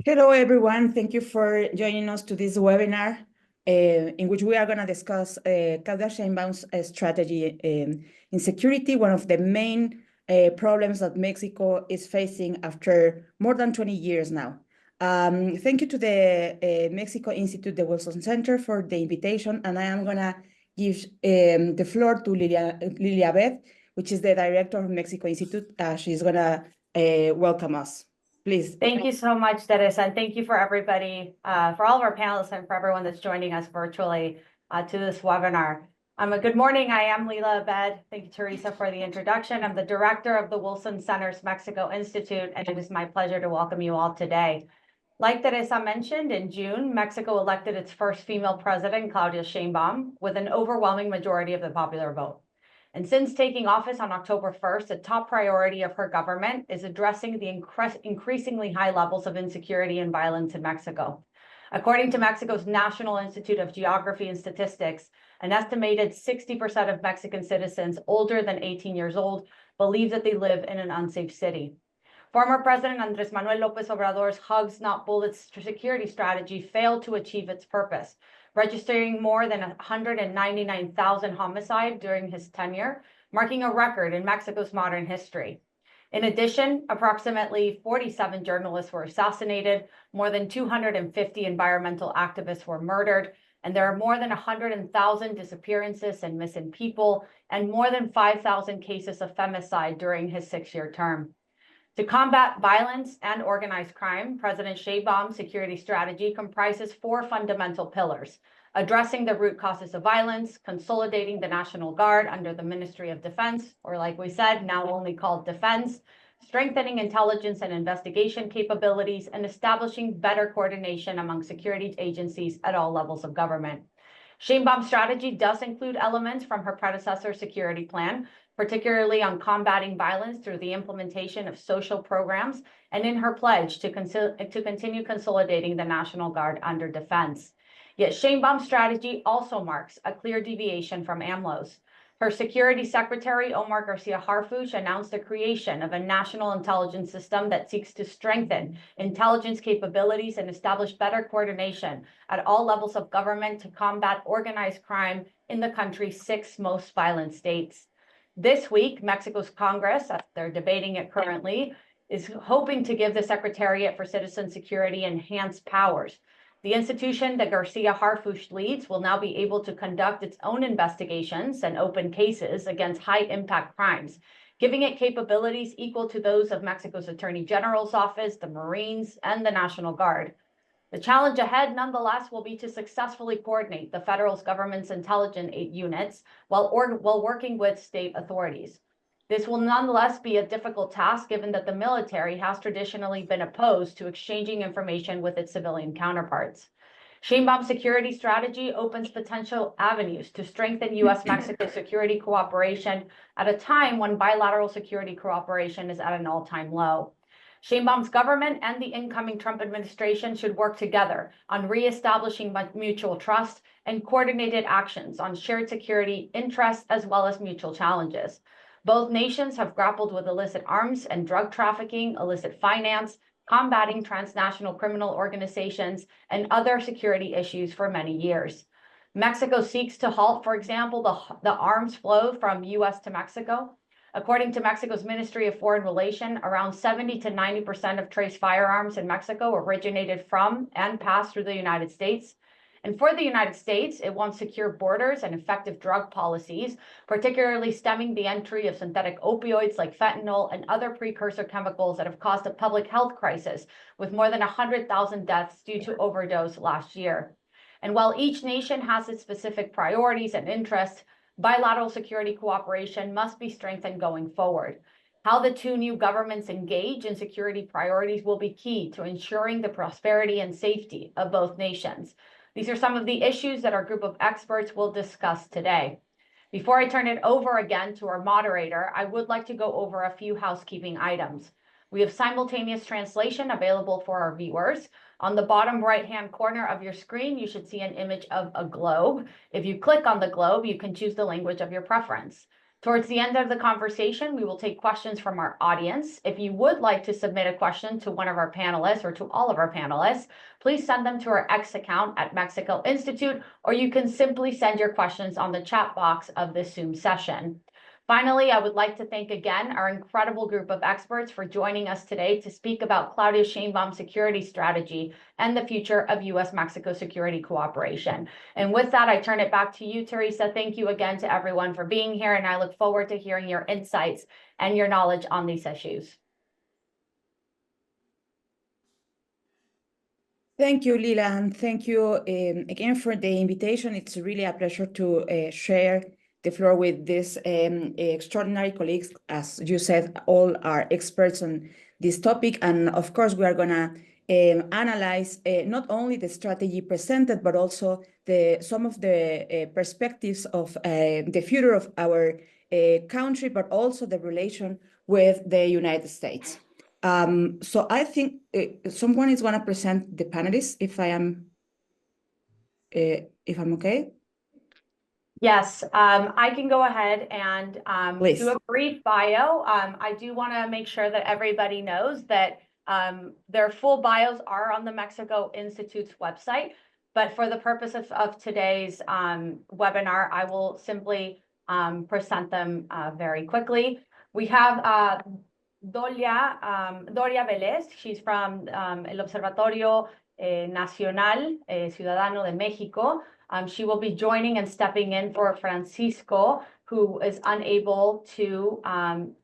Hello, everyone. Thank you for joining us to this webinar in which we are going to discuss Claudia Sheinbaum's strategy in security, one of the main problems that Mexico is facing after more than 20 years now. Thank you to the Mexico Institute, the Wilson Center, for the invitation, and I am going to give the floor to Lilia Beth, which is the director of Mexico Institute. She's going to welcome us. Please. Thank you so much, Teresa, and thank you for everybody, for all of our panelists and for everyone that's joining us virtually to this webinar. Good morning. I am Lila Abed. Thank you, Teresa, for the introduction. I'm the director of the Wilson Center's Mexico Institute, and it is my pleasure to welcome you all today. Like Teresa mentioned, in June, Mexico elected its first female president, Claudia Sheinbaum, with an overwhelming majority of the popular vote. And since taking office on October 1st, a top priority of her government is addressing the increasingly high levels of insecurity and violence in Mexico. According to Mexico's National Institute of Geography and Statistics, an estimated 60% of Mexican citizens older than 18 years old believe that they live in an unsafe city. Former President Andrés Manuel López Obrador's hugs, not bullets security strategy failed to achieve its purpose, registering more than 199,000 homicides during his tenure, marking a record in Mexico's modern history. In addition, approximately 47 journalists were assassinated, more than 250 environmental activists were murdered, and there are more than 100,000 disappearances and missing people, and more than 5,000 cases of femicide during his 6-year term. To combat violence and organized crime, President Sheinbaum's security strategy comprises 4 fundamental pillars: addressing the root causes of violence, consolidating the National Guard under the Ministry of Defense, or like we said, now only called Defense, strengthening intelligence and investigation capabilities, and establishing better coordination among security agencies at all levels of government. Sheinbaum's strategy does include elements from her predecessor's security plan, particularly on combating violence through the implementation of social programs, and in her pledge to continue consolidating the National Guard under defense. Yet Sheinbaum's strategy also marks a clear deviation from AMLO's. Her Security Secretary, Omar Garcia Harfuch, announced the creation of a national intelligence system that seeks to strengthen intelligence capabilities and establish better coordination at all levels of government to combat organized crime in the country's 6 most violent states. This week, Mexico's Congress, as they're debating it currently, is hoping to give the Secretariat for Citizen Security enhanced powers. The institution that Garcia Harfuch leads will now be able to conduct its own investigations and open cases against high-impact crimes, giving it capabilities equal to those of Mexico's Attorney General's office, the Marines, and the National Guard. The challenge ahead, nonetheless, will be to successfully coordinate the federal government's intelligence units while working with state authorities. This will nonetheless be a difficult task, given that the military has traditionally been opposed to exchanging information with its civilian counterparts. Sheinbaum's security strategy opens potential avenues to strengthen U.S.-Mexico security cooperation at a time when bilateral security cooperation is at an all-time low. Sheinbaum's government and the incoming Trump administration should work together on reestablishing mutual trust and coordinated actions on shared security interests as well as mutual challenges. Both nations have grappled with illicit arms and drug trafficking, illicit finance, combating transnational criminal organizations, and other security issues for many years. Mexico seeks to halt, for example, the arms flow from U.S. to Mexico. According to Mexico's Ministry of Foreign Relations, around 70 to 90% of traced firearms in Mexico originated from and passed through the United States. And for the United States, it wants secure borders and effective drug policies, particularly stemming the entry of synthetic opioids like fentanyl and other precursor chemicals that have caused a public health crisis, with more than 100,000 deaths due to overdose last year. And while each nation has its specific priorities and interests, bilateral security cooperation must be strengthened going forward. How the 2 new governments engage in security priorities will be key to ensuring the prosperity and safety of both nations. These are some of the issues that our group of experts will discuss today. Before I turn it over again to our moderator, I would like to go over a few housekeeping items. We have simultaneous translation available for our viewers. On the bottom right-hand corner of your screen, you should see an image of a globe. If you click on the globe, you can choose the language of your preference. Towards the end of the conversation, we will take questions from our audience. If you would like to submit a question to one of our panelists or to all of our panelists, please send them to our X account at Mexico Institute, or you can simply send your questions on the chat box of this Zoom session. Finally, I would like to thank again our incredible group of experts for joining us today to speak about Claudia Sheinbaum's security strategy and the future of U.S.-Mexico security cooperation. And with that, I turn it back to you, Teresa. Thank you again to everyone for being here, and I look forward to hearing your insights and your knowledge on these issues. Thank you, Lila, and thank you again for the invitation. It's really a pleasure to share the floor with these extraordinary colleagues. As you said, all are experts on this topic. And of course, we are going to analyze not only the strategy presented, but also some of the perspectives of the future of our country, but also the relation with the United States. So I think someone is going to present the panelists, if I'm okay. Yes, I can go ahead and do a brief bio. I do want to make sure that everybody knows that their full bios are on the Mexico Institute's website. But for the purpose of today's webinar, I will simply present them very quickly. We have Doria Velez. She's from el Observatorio Nacional Ciudadano de México. She will be joining and stepping in for Francisco, who is unable to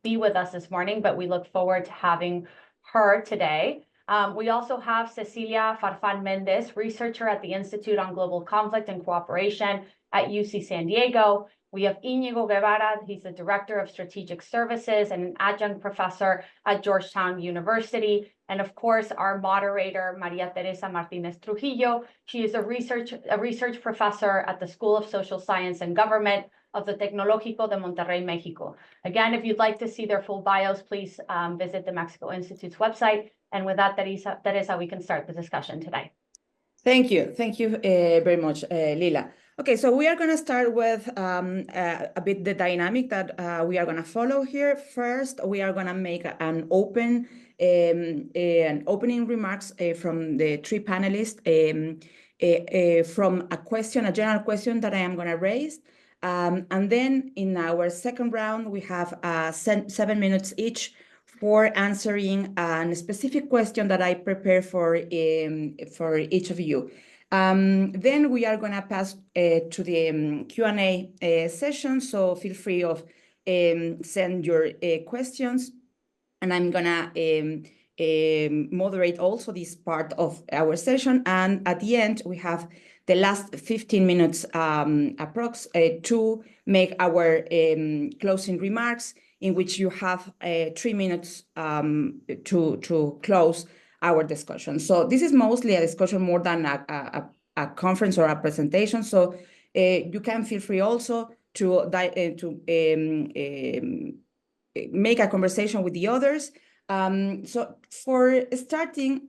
be with us this morning, but we look forward to having her today. We also have Cecilia Farfan Mendez, researcher at the Institute on Global Conflict and Cooperation at UC San Diego. We have Íñigo Guevara. He's the Director of Strategic Services and an adjunct professor at Georgetown University. And of course, our moderator, Maria Teresa Martinez Trujillo. She is a research professor at the School of Social Science and Government of the Tecnológico de Monterrey, Mexico. Again, if you'd like to see their full bios, please visit the Mexico Institute's website. And with that, Teresa, we can start the discussion today. Thank you. Thank you very much, Lila. Okay, so we are going to start with a bit the dynamic that we are going to follow here. First, we are going to make an opening remarks from the three panelists from a general question that I am going to raise. And then in our second round, we have 7 minutes each for answering a specific question that I prepared for each of you. Then we are going to pass to the Q&A session, so feel free of send your questions, and I'm going to moderate also this part of our session. And at the end, we have the last 15 minutes approx to make our closing remarks, in which you have 3 minutes to close our discussion. So this is mostly a discussion more than a conference or a presentation. So you can feel free also to make a conversation with the others. So for starting,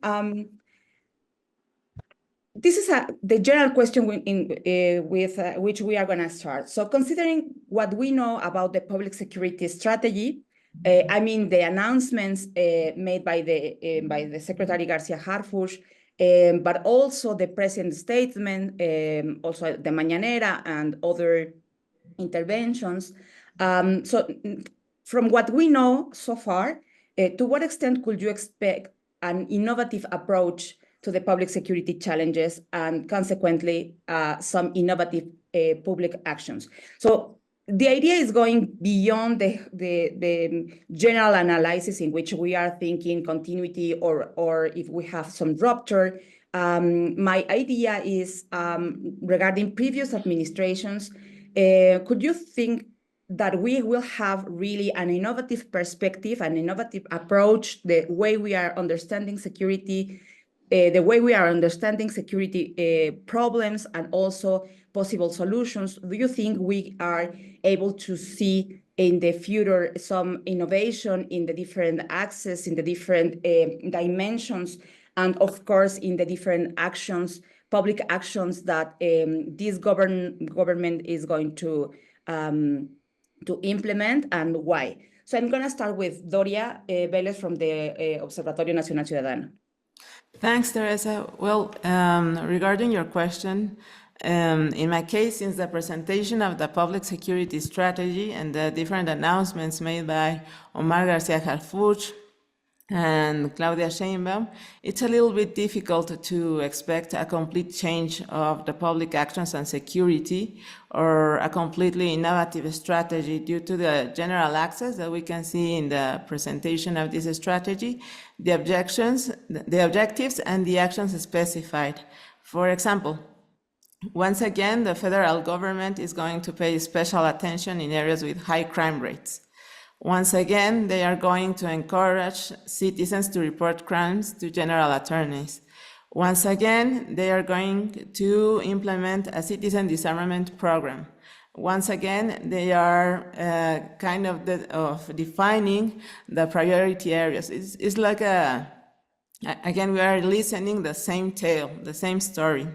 this is the general question with which we are going to start. So considering what we know about the public security strategy, I mean, the announcements made by the Secretary Garcia Harfuch, but also the president's statement, also the Mañanera and other interventions. So from what we know so far, to what extent could you expect an innovative approach to the public security challenges and consequently some innovative public actions? So the idea is going beyond the general analysis in which we are thinking continuity or if we have some rupture. My idea is regarding previous administrations, could you think that we will have really an innovative perspective, an innovative approach, the way we are understanding security, the way we are understanding security problems and also possible solutions? Do you think we are able to see in the future some innovation in the different axes, in the different dimensions, and of course in the different actions, public actions that this government is going to to implement and why. So I'm going to start with Doria Vélez from the Observatorio Nacional Ciudadano. Thanks, Teresa. Well, regarding your question, in my case, since the presentation of the public security strategy and the different announcements made by Omar Garcia Harfuch and Claudia Sheinbaum, it's a little bit difficult to expect a complete change of the public actions on security or a completely innovative strategy due to the general access that we can see in the presentation of this strategy, the objectives, and the actions specified. For example, once again, the federal government is going to pay special attention in areas with high crime rates. Once again, they are going to encourage citizens to report crimes to general attorneys. Once again, they are going to implement a citizen disarmament program. Once again, they are kind of defining the priority areas. It's like again, we are listening the same tale, the same story.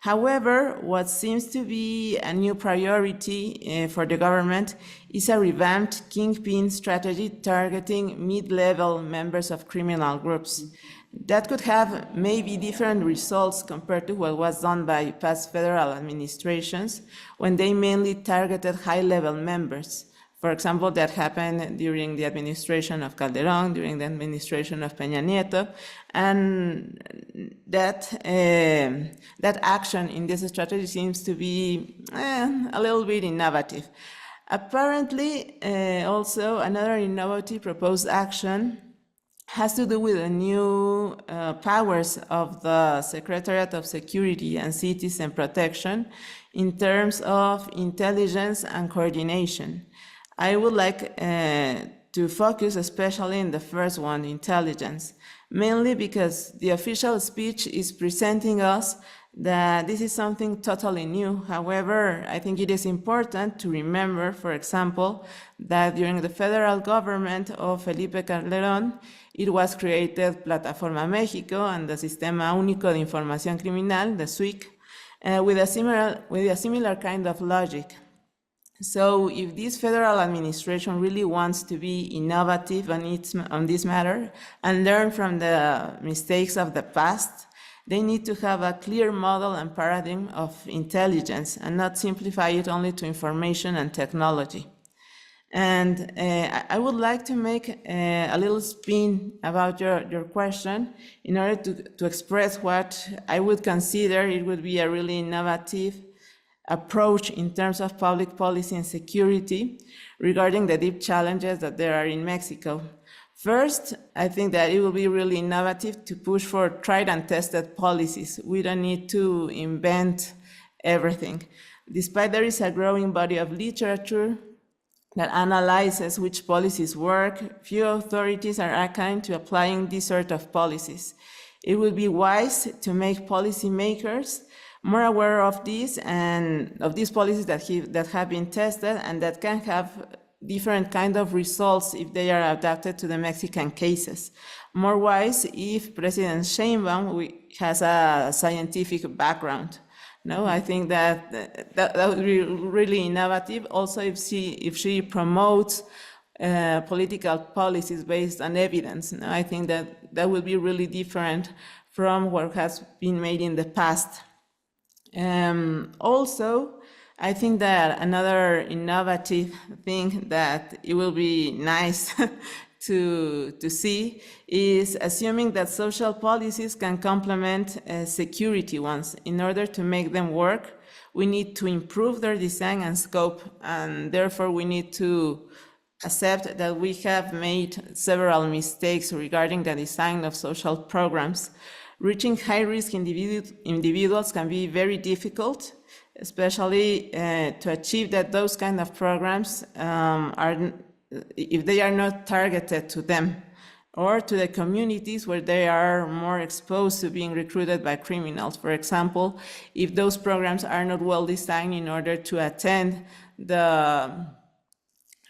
However, what seems to be a new priority for the government is a revamped kingpin strategy targeting mid-level members of criminal groups. That could have maybe different results compared to what was done by past federal administrations when they mainly targeted high-level members. For example, that happened during the administration of Calderón, during the administration of Peña Nieto, and that action in this strategy seems to be a little bit innovative. Apparently, also another innovative proposed action has to do with the new powers of the Secretariat of Security and Citizen Protection in terms of intelligence and coordination. I would like to focus especially in the first one, intelligence, mainly because the official speech is presenting us that this is something totally new. However, I think it is important to remember, for example, that during the federal government of Felipe Calderón, it was created Plataforma México and the Sistema Único de Información Criminal, the SUIC, with a similar kind of logic. So if this federal administration really wants to be innovative on this matter and learn from the mistakes of the past, they need to have a clear model and paradigm of intelligence and not simplify it only to information and technology. And I would like to make a little spin about your question in order to express what I would consider it would be a really innovative approach in terms of public policy and security regarding the deep challenges that there are in Mexico. First, I think that it will be really innovative to push for tried and tested policies. We don't need to invent everything. Despite there is a growing body of literature that analyzes which policies work, few authorities are akin to applying this sort of policies. It would be wise to make policymakers more aware of these and of these policies that have been tested and that can have different kind of results if they are adapted to the Mexican cases. More wise if President Sheinbaum has a scientific background. No, I think that would be really innovative. Also, if she promotes political policies based on evidence, no, I think that would be really different from what has been made in the past. Also, I think that another innovative thing that it will be nice to see is assuming that social policies can complement security ones. In order to make them work, we need to improve their design and scope, and therefore we need to accept that we have made several mistakes regarding the design of social programs. Reaching high-risk individuals can be very difficult, especially to achieve that those kind of programs if they are not targeted to them or to the communities where they are more exposed to being recruited by criminals. For example, if those programs are not well designed in order to attend the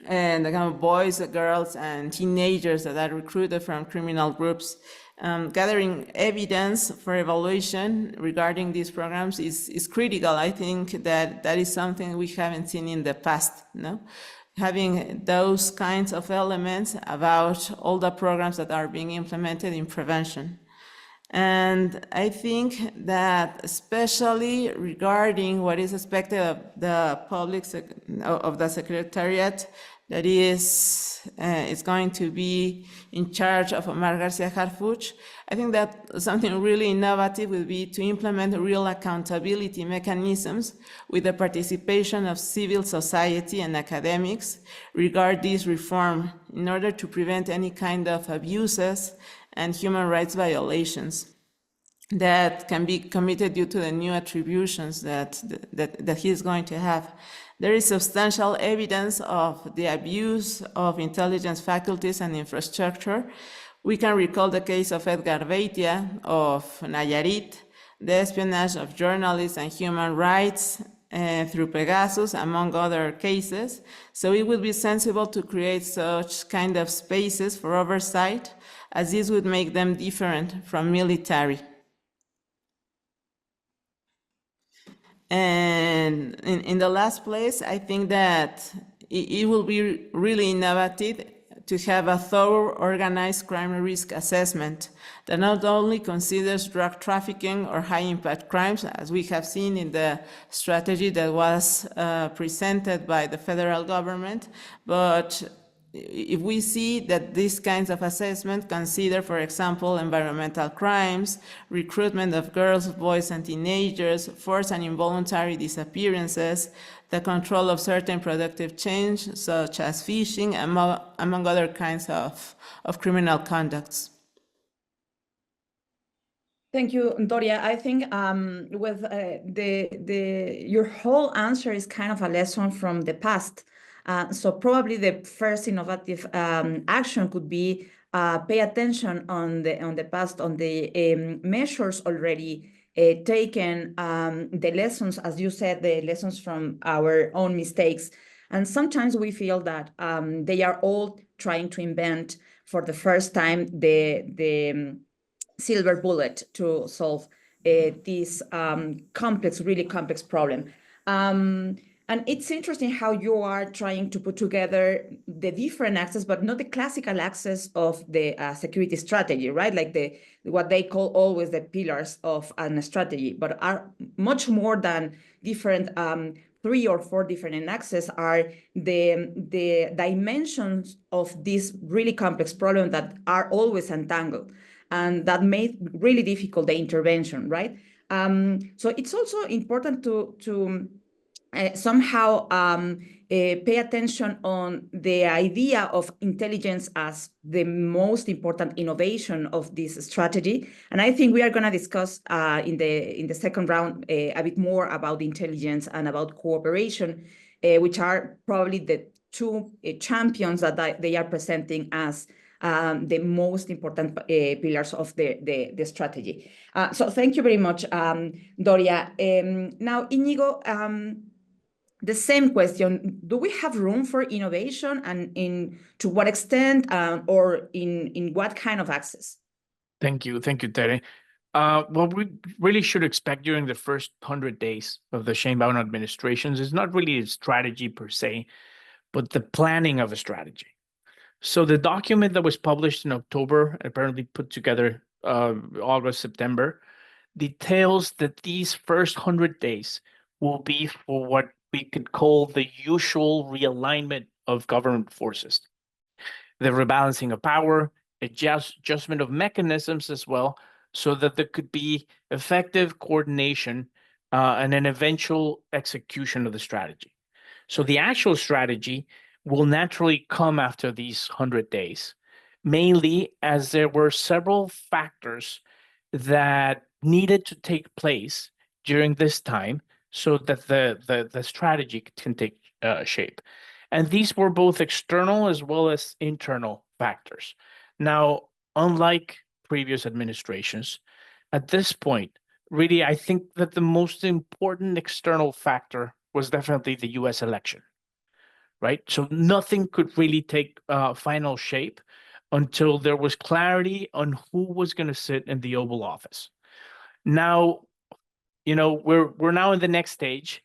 kind of boys, girls, and teenagers that are recruited from criminal groups. Gathering evidence for evaluation regarding these programs is critical. I think that is something we haven't seen in the past. No? having those kinds of elements about all the programs that are being implemented in prevention. And I think that especially regarding what is expected of the of the Secretariat that is going to be in charge of Omar Garcia Harfuch, I think that something really innovative will be to implement real accountability mechanisms with the participation of civil society and academics regarding this reform in order to prevent any kind of abuses and human rights violations that can be committed due to the new attributions that he is going to have. There is substantial evidence of the abuse of intelligence faculties and infrastructure. We can recall the case of Edgar Beitia of Nayarit, the espionage of journalists and human rights through Pegasus, among other cases. So it would be sensible to create such kind of spaces for oversight, as this would make them different from military. And in the last place, I think that it will be really innovative to have a thorough organized crime risk assessment that not only considers drug trafficking or high impact crimes, as we have seen in the strategy that was presented by the federal government, but if we see that these kinds of assessment consider, for example, environmental crimes, recruitment of girls, boys, and teenagers, forced and involuntary disappearances, the control of certain productive change, such as fishing, among other kinds of criminal conducts. Thank you, Doria. I think with your whole answer is kind of a lesson from the past. So probably the first innovative action could be pay attention on the past, on the measures already taken, the lessons, as you said, the lessons from our own mistakes. And sometimes we feel that they are all trying to invent for the first time the silver bullet to solve this really complex problem. And it's interesting how you are trying to put together the different axes, but not the classical axis of the security strategy, right? Like what they call always the pillars of a strategy, but are much more than different 3 or 4 different axes are the dimensions of this really complex problem that are always entangled. And that made really difficult the intervention, right? So it's also important to somehow pay attention on the idea of intelligence as the most important innovation of this strategy. And I think we are going to discuss in the second round a bit more about intelligence and about cooperation, which are probably the 2 champions that they are presenting as the most important pillars of the strategy. So thank you very much, Doria. Now, Inigo, the same question: do we have room for innovation, and to what extent, or in what kind of access? Thank you, Tere. What we really should expect during the first 100 days of the Sheinbaum administrations is not really a strategy per se, but the planning of a strategy. So the document that was published in October, apparently put together August, September, details that these first 100 days will be for what we could call the usual realignment of government forces, the rebalancing of power, adjustment of mechanisms as well, so that there could be effective coordination and an eventual execution of the strategy. So the actual strategy will naturally come after these 100 days, mainly as there were several factors that needed to take place during this time so that the strategy can take shape. And these were both external as well as internal factors. Now, unlike previous administrations, at this point, really, I think that the most important external factor was definitely the US election, right? So nothing could really take final shape until there was clarity on who was going to sit in the Oval Office. Now, we're now in the next stage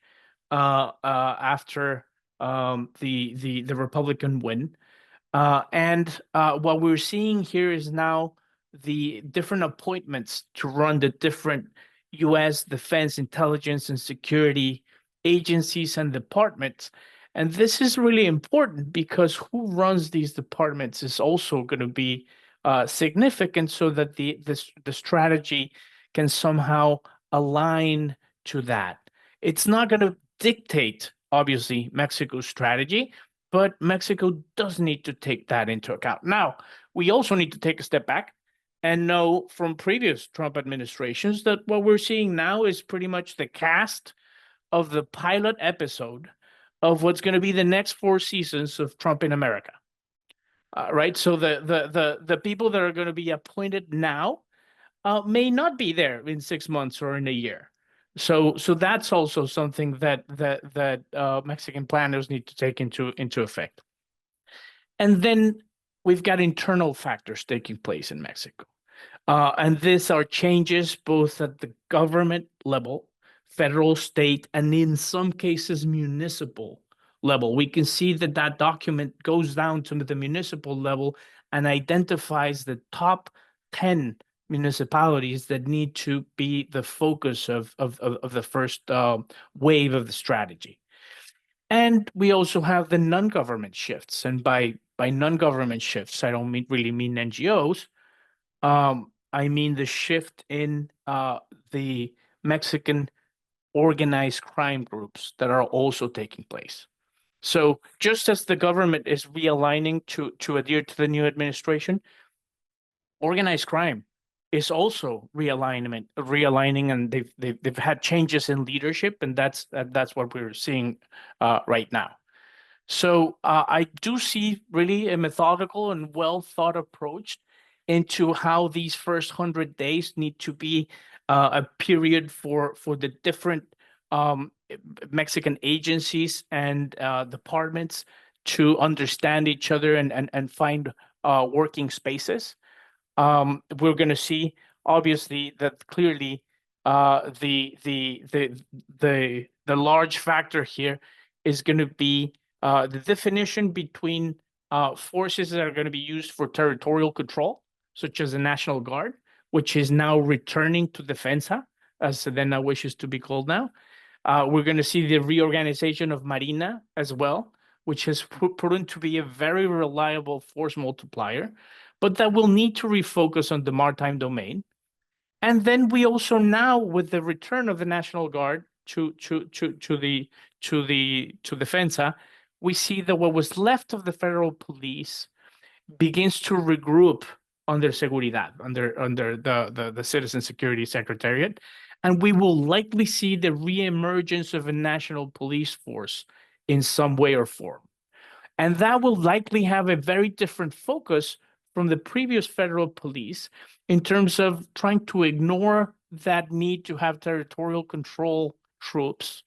after the Republican win. And what we're seeing here is now the different appointments to run the different U.S. defense, intelligence, and security agencies and departments. And this is really important because who runs these departments is also going to be significant so that the strategy can somehow align to that. It's not going to dictate, obviously, Mexico's strategy, but Mexico does need to take that into account. Now, we also need to take a step back and know from previous Trump administrations that what we're seeing now is pretty much the cast of the pilot episode of what's going to be the next 4 seasons of Trump in America. Right? So the people that are going to be appointed now may not be there in 6 months or in a year. So that's also something that Mexican planners need to take into effect. And then we've got internal factors taking place in Mexico. And these are changes both at the government level, federal, state, and in some cases, municipal level. We can see that document goes down to the municipal level and identifies the top 10 municipalities that need to be the focus of the first wave of the strategy. And we also have the non-government shifts. And by non-government shifts, I don't really mean NGOs. I mean the shift in the Mexican organized crime groups that are also taking place. So just as the government is realigning to adhere to the new administration, organized crime is also realigning, and they've had changes in leadership, and that's what we're seeing right now. So I do see really a methodical and well thought approach into how these first 100 days need to be a period for the different Mexican agencies and departments to understand each other and find working spaces. We're going to see, obviously, that clearly the large factor here is going to be the definition between forces that are going to be used for territorial control, such as the National Guard, which is now returning to Defensa, as Sedena wishes to be called now. We're going to see the reorganization of Marina as well, which has proven to be a very reliable force multiplier, but that will need to refocus on the maritime domain. And then we also now, with the return of the National Guard to Defensa, we see that what was left of the federal police begins to regroup under Seguridad, under the Citizen Security Secretariat, and we will likely see the reemergence of a national police force in some way or form. And that will likely have a very different focus from the previous federal police in terms of trying to ignore that need to have territorial control troops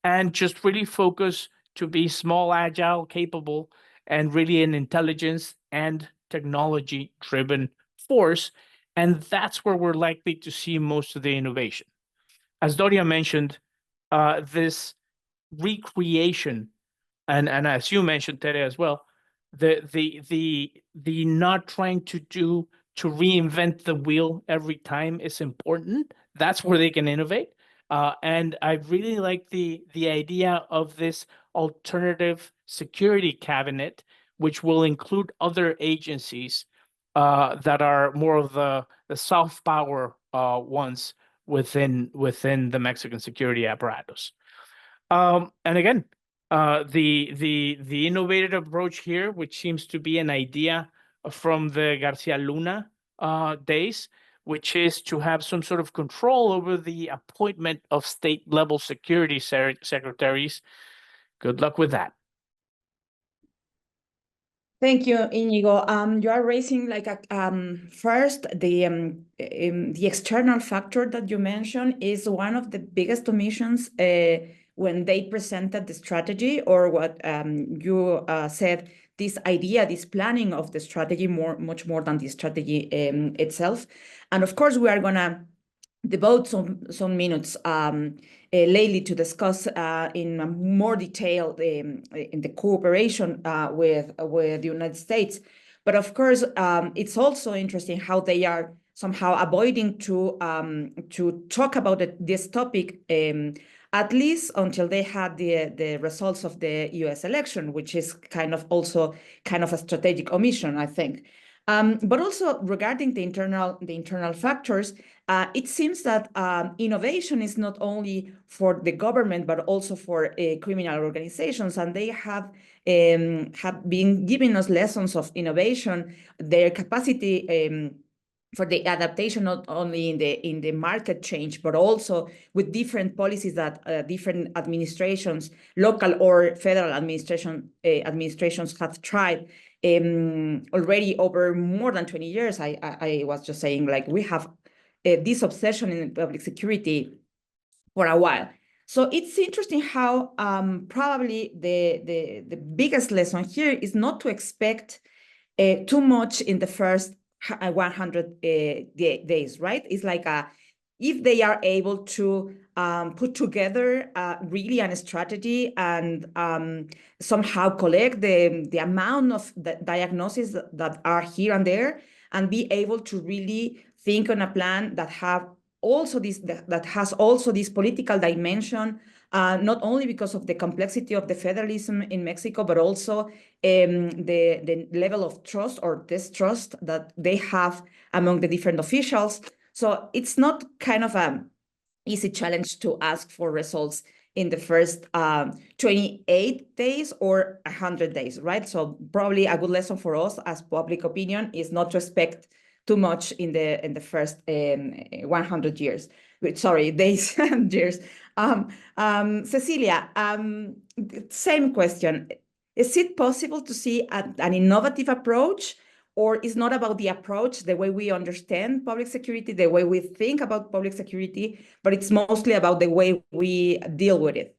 and just really focus to be small, agile, capable, and really an intelligence and technology-driven force. And that's where we're likely to see most of the innovation. As Doria mentioned, this recreation, and as you mentioned, Tere, as well, the not trying to reinvent the wheel every time is important. That's where they can innovate. And I really like the idea of this alternative security cabinet, which will include other agencies that are more of the soft power ones within the Mexican security apparatus. And again, the innovative approach here, which seems to be an idea from the Garcia Luna days, which is to have some sort of control over the appointment of state-level security secretaries. Good luck with that. Thank you, Inigo. You are raising like first the external factor that you mentioned is one of the biggest omissions when they presented the strategy, or what you said, this idea, this planning of the strategy, much more than the strategy itself. And of course, we are gonna devote some minutes lately to discuss in more detail in the cooperation with the United States. But of course, it's also interesting how they are somehow avoiding to talk about this topic, at least until they had the results of the U.S. election, which is also a strategic omission, I think. But also regarding the internal factors, it seems that innovation is not only for the government, but also for criminal organizations, and they have been giving us lessons of innovation, their capacity for the adaptation, not only in the market change, but also with different policies that different administrations, local or federal administrations have tried already over more than 20 years. I was just saying, like, we have this obsession in public security for a while. So it's interesting how probably the biggest lesson here is not to expect too much in the first 100 days, right? It's like if they are able to put together really a strategy and somehow collect the amount of the diagnoses that are here and there, and be able to really think on a plan that has also this political dimension, not only because of the complexity of the federalism in Mexico, but also the level of trust or distrust that they have among the different officials. So it's not kind of an easy challenge to ask for results in the first 28 days or 100 days, right? So probably a good lesson for us as public opinion is not to expect too much in the first 100 years. Sorry, days and years. Cecilia, same question. Is it possible to see an innovative approach, or is not about the approach, the way we understand public security, the way we think about public security, but it's mostly about the way we deal with it?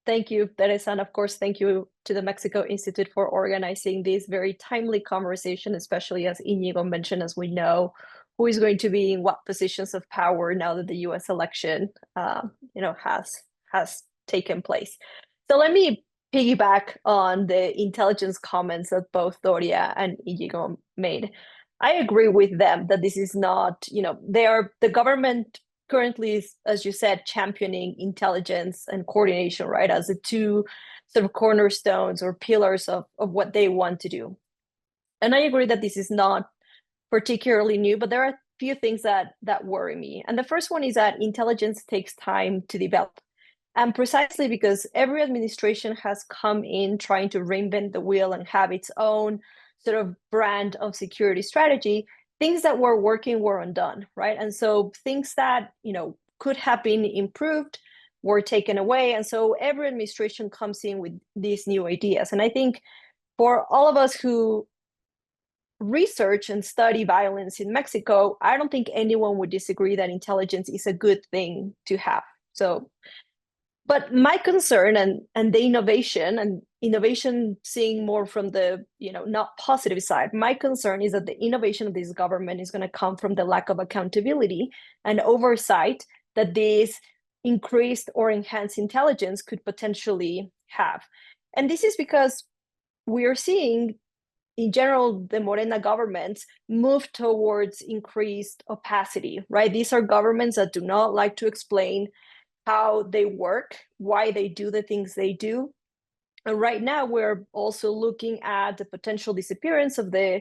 Thank you, Teresa, and of course, thank you to the Mexico Institute for organizing this very timely conversation, especially as Íñigo mentioned, as we know who is going to be in what positions of power now that the U.S. election, has taken place. So let me piggyback on the intelligence comments that both Claudia and Íñigo made. I agree with them that this is not, the government currently is, as you said, championing intelligence and coordination, right, as the two sort of cornerstones or pillars of what they want to do. And I agree that this is not particularly new, but there are a few things that worry me. And the first one is that intelligence takes time to develop. And precisely because every administration has come in trying to reinvent the wheel and have its own sort of brand of security strategy, things that were working were undone, right? And so things that, could have been improved were taken away. And so every administration comes in with these new ideas. And I think for all of us who research and study violence in Mexico, I don't think anyone would disagree that intelligence is a good thing to have. So, but my concern and the innovation seeing more from the, not positive side, my concern is that the innovation of this government is going to come from the lack of accountability and oversight that this increased or enhanced intelligence could potentially have. And this is because we are seeing, in general, the Morena governments move towards increased opacity, right? These are governments that do not like to explain how they work, why they do the things they do. And right now, we're also looking at the potential disappearance of the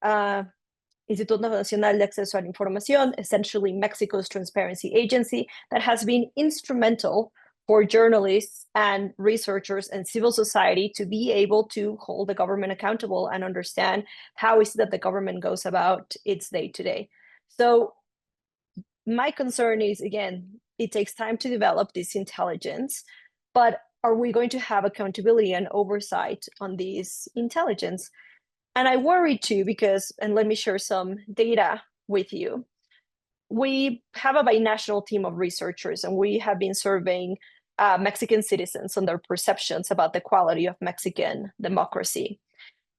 Instituto Nacional de Acceso a la Información, essentially Mexico's transparency agency that has been instrumental for journalists and researchers and civil society to be able to hold the government accountable and understand how is it that the government goes about its day-to-day. So my concern is, again, it takes time to develop this intelligence, but are we going to have accountability and oversight on this intelligence? And I worry too, because, and let me share some data with you. We have a binational team of researchers, and we have been surveying Mexican citizens on their perceptions about the quality of Mexican democracy.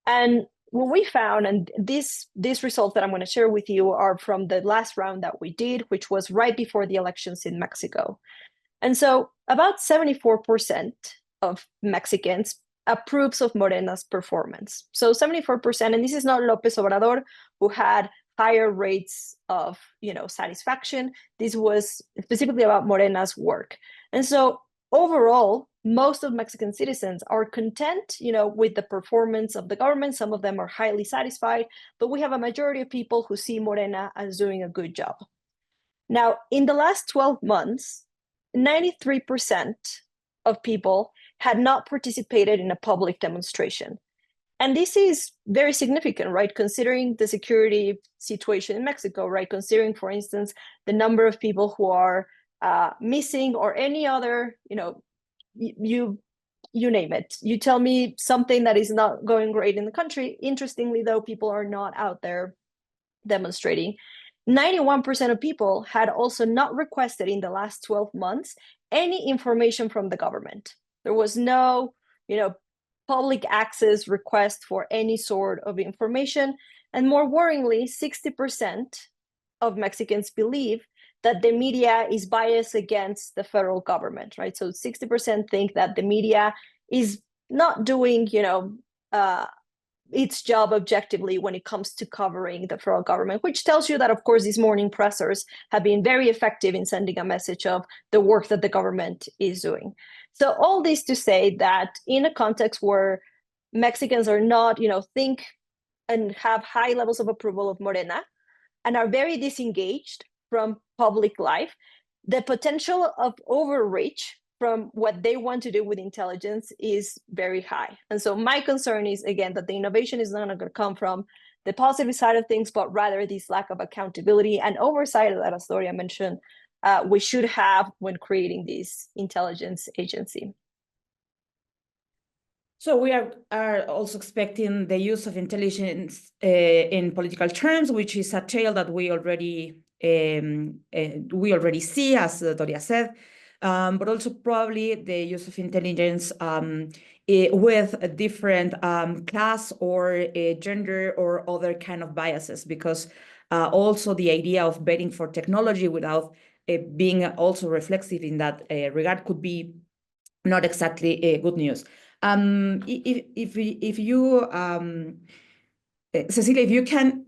And what we found, and these results that I'm going to share with you are from the last round that we did, which was right before the elections in Mexico. And so about 74% of Mexicans approves of Morena's performance. So 74%, and this is not López Obrador, who had higher rates of satisfaction. This was specifically about Morena's work. And so overall, most of Mexican citizens are content, with the performance of the government. Some of them are highly satisfied, but we have a majority of people who see Morena as doing a good job. Now, in the last 12 months, 93% of people had not participated in a public demonstration. And this is very significant, right? Considering the security situation in Mexico, right? Considering, for instance, the number of people who are missing, or any other, you name it. You tell me something that is not going great in the country. Interestingly, though, people are not out there demonstrating. 91% of people had also not requested in the last 12 months any information from the government. There was no, public access request for any sort of information. And more worryingly, 60% of Mexicans believe that the media is biased against the federal government, right? So 60% think that the media is not doing, its job objectively when it comes to covering the federal government, which tells you that, of course, these morning pressers have been very effective in sending a message of the work that the government is doing. So all this to say that in a context where Mexicans are not, think and have high levels of approval of Morena and are very disengaged from public life, the potential of overreach from what they want to do with intelligence is very high. And so my concern is, again, that the innovation is not going to come from the positive side of things, but rather this lack of accountability and oversight that, as Claudia mentioned, we should have when creating this intelligence agency. So we are also expecting the use of intelligence in political terms, which is a tale that we already see, as Doria said. But also probably the use of intelligence with a different class or gender or other kind of biases, because also the idea of betting for technology without being also reflexive in that regard could be not exactly good news. If you, Cecilia, if you can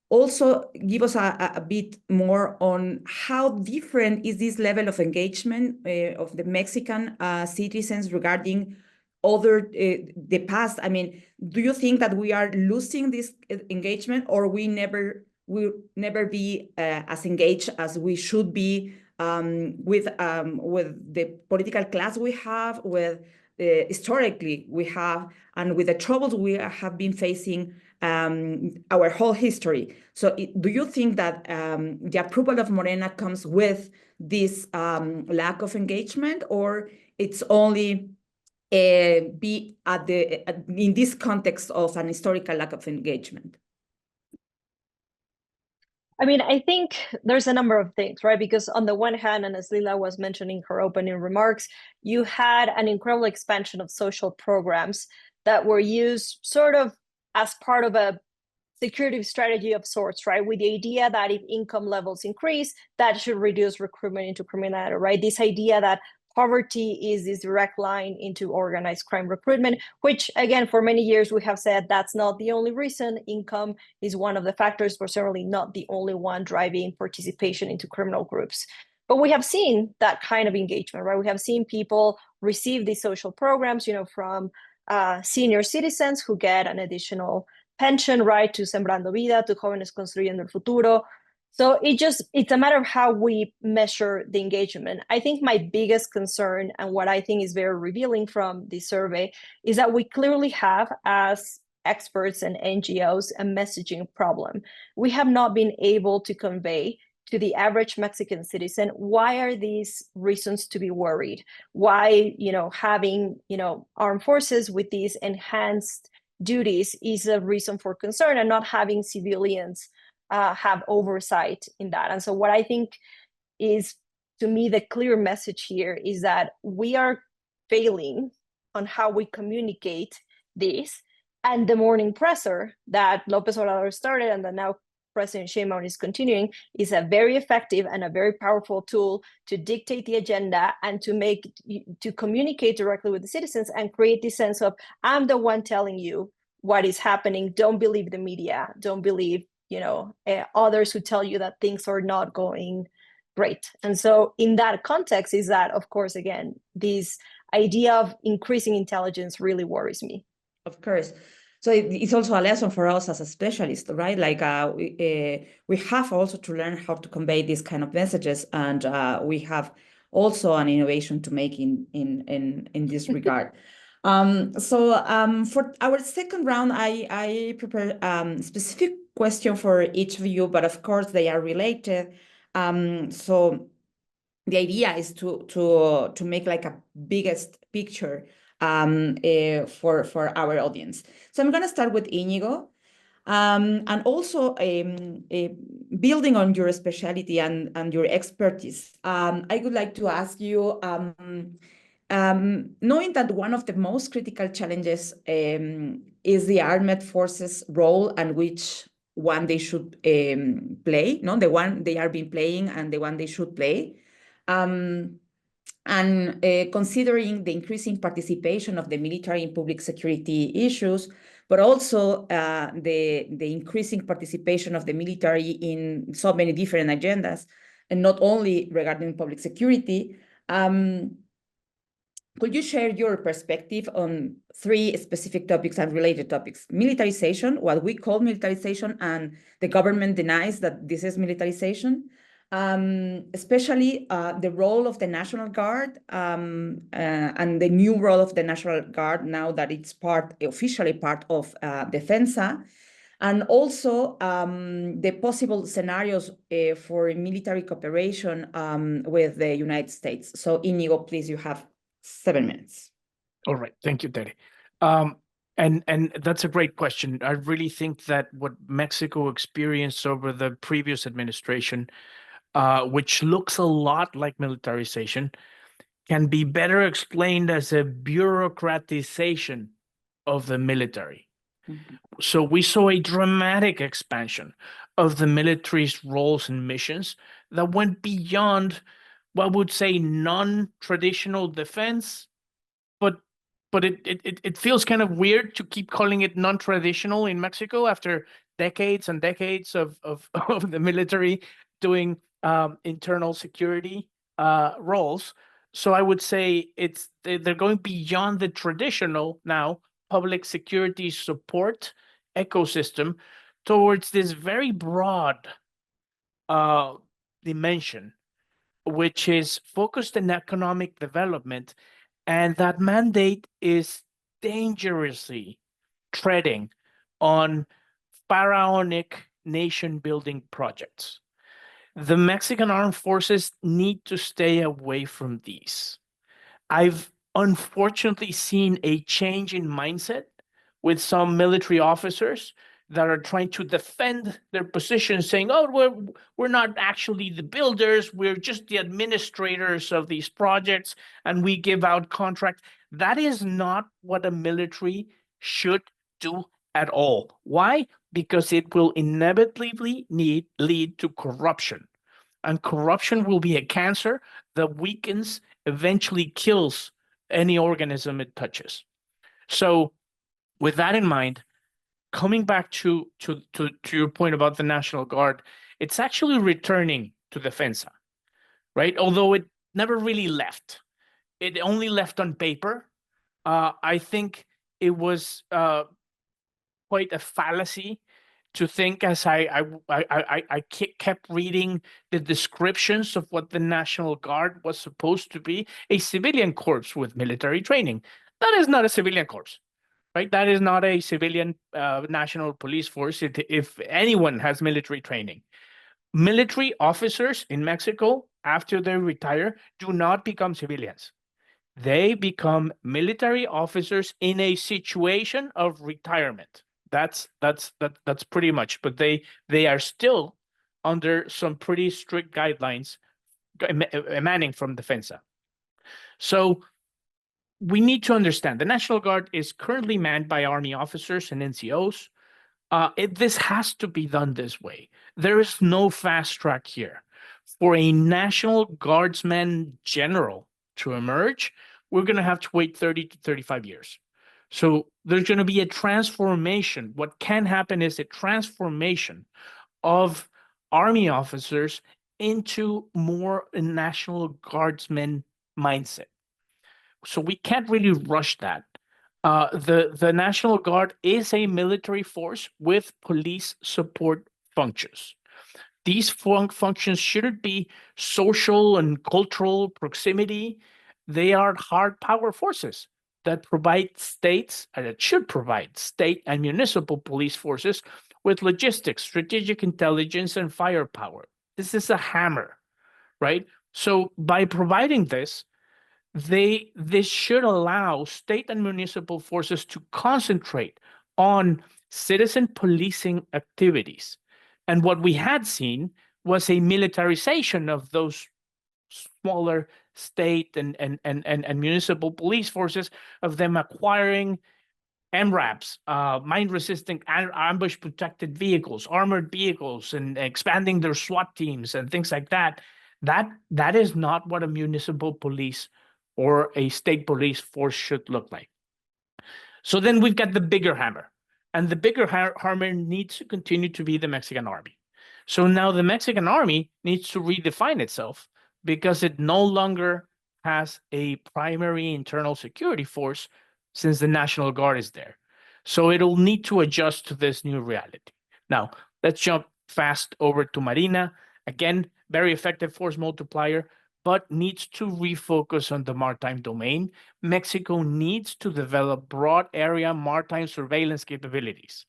also give us a bit more on how different is this level of engagement of the Mexican citizens regarding the past. I mean, do you think that we are losing this engagement, or will never be as engaged as we should be with the political class we have, with historically we have, and with the troubles we have been facing our whole history? So do you think that the approval of Morena comes with this lack of engagement, or it's only in this context of an historical lack of engagement? I mean, I think there's a number of things, right? Because on the one hand, and as Lila was mentioning her opening remarks, you had an incredible expansion of social programs that were used sort of as part of a security strategy of sorts, right? With the idea that if income levels increase, that should reduce recruitment into criminality, right? This idea that poverty is this direct line into organized crime recruitment, which, again, for many years we have said that's not the only reason. Income is one of the factors, but certainly not the only one driving participation into criminal groups. But we have seen that kind of engagement, right? We have seen people receive these social programs, from senior citizens who get an additional pension, right, to Sembrando Vida, to Jóvenes Construyendo el Futuro. So it's a matter of how we measure the engagement. I think my biggest concern, and what I think is very revealing from this survey, is that we clearly have, as experts and NGOs, a messaging problem. We have not been able to convey to the average Mexican citizen, why are these reasons to be worried? Why, having, armed forces with these enhanced duties is a reason for concern, and not having civilians have oversight in that. And so what I think is, to me, the clear message here is that we are failing on how we communicate this, And the morning presser that Lopez Obrador started and that now President Sheinbaum is continuing is a very effective and a very powerful tool to dictate the agenda and to communicate directly with the citizens and create this sense of, I'm the one telling you what is happening. Don't believe the media. Don't believe, others who tell you that things are not going great. And so in that context is that, of course, again, this idea of increasing intelligence really worries me. Of course. So it's also a lesson for us as a specialist, right? Like we have also to learn how to convey these kind of messages, and we have also an innovation to make in this regard. For our second round, I prepared specific question for each of you, but of course they are related. So the idea is to make like a biggest picture for our audience. So I'm going to start with Íñigo, and also building on your specialty and your expertise. I would like to ask you, knowing that one of the most critical challenges is the armed forces' role and which one they should play, no, the one they are been playing and the one they should play. And considering the increasing participation of the military in public security issues, but also the increasing participation of the military in so many different agendas, and not only regarding public security, could you share your perspective on three specific topics and related topics? Militarization, what we call militarization, and the government denies that this is militarization. Especially the role of the National Guard and the new role of the National Guard now that it's officially part of Defensa, and also the possible scenarios for military cooperation with the United States. So Íñigo, please, you have 7 minutes. All right, thank you, Tere. And that's a great question. I really think that what Mexico experienced over the previous administration, which looks a lot like militarization, can be better explained as a bureaucratization of the military. Mm-hmm. So we saw a dramatic expansion of the military's roles and missions that went beyond what would say non-traditional defense, but it feels kind of weird to keep calling it non-traditional in Mexico after decades and decades of the military doing internal security roles. So I would say they're going beyond the traditional now public security support ecosystem towards this very broad dimension, which is focused in economic development. And that mandate is dangerously treading on pharaonic nation-building projects. The Mexican armed forces need to stay away from these. I've unfortunately seen a change in mindset with some military officers that are trying to defend their position, saying, oh, we're not actually the builders, we're just the administrators of these projects, and we give out contracts. That is not what a military should do at all. Why? Because it will inevitably lead to corruption. And corruption will be a cancer that weakens, eventually kills any organism it touches. So with that in mind, coming back to your point about the National Guard, it's actually returning to Defensa, right? Although it never really left. It only left on paper. I think it was quite a fallacy to think, as I kept reading the descriptions of what the National Guard was supposed to be, a civilian corps with military training. That is not a civilian corps. Right? That is not a civilian national police force if anyone has military training. Military officers in Mexico, after they retire, do not become civilians. They become military officers in a situation of retirement. That's pretty much, but they are still under some pretty strict guidelines emanating from Defensa. So we need to understand the National Guard is currently manned by Army officers and NCOs. This has to be done this way. There is no fast track here. For a National Guardsman general to emerge, we're going to have to wait 30 to 35 years. So there's going to be a transformation. What can happen is a transformation of Army officers into more a National Guardsman mindset. So we can't really rush that. The National Guard is a military force with police support functions. These functions shouldn't be social and cultural proximity. They are hard power forces that provide states, and that should provide state and municipal police forces with logistics, strategic intelligence, and firepower. This is a hammer, right? So by providing this should allow state and municipal forces to concentrate on citizen policing activities. And what we had seen was a militarization of those smaller state and municipal police forces, of them acquiring MRAPs, mine-resistant ambush-protected vehicles, armored vehicles, and expanding their SWAT teams and things like that. That is not what a municipal police or a state police force should look like. So then we've got the bigger hammer, and the bigger hammer needs to continue to be the Mexican army. So now the Mexican army needs to redefine itself, because it no longer has a primary internal security force since the National Guard is there. So it'll need to adjust to this new reality. Now, let's jump fast over to Marina. Again, very effective force multiplier, but needs to refocus on the maritime domain. Mexico needs to develop broad area maritime surveillance capabilities.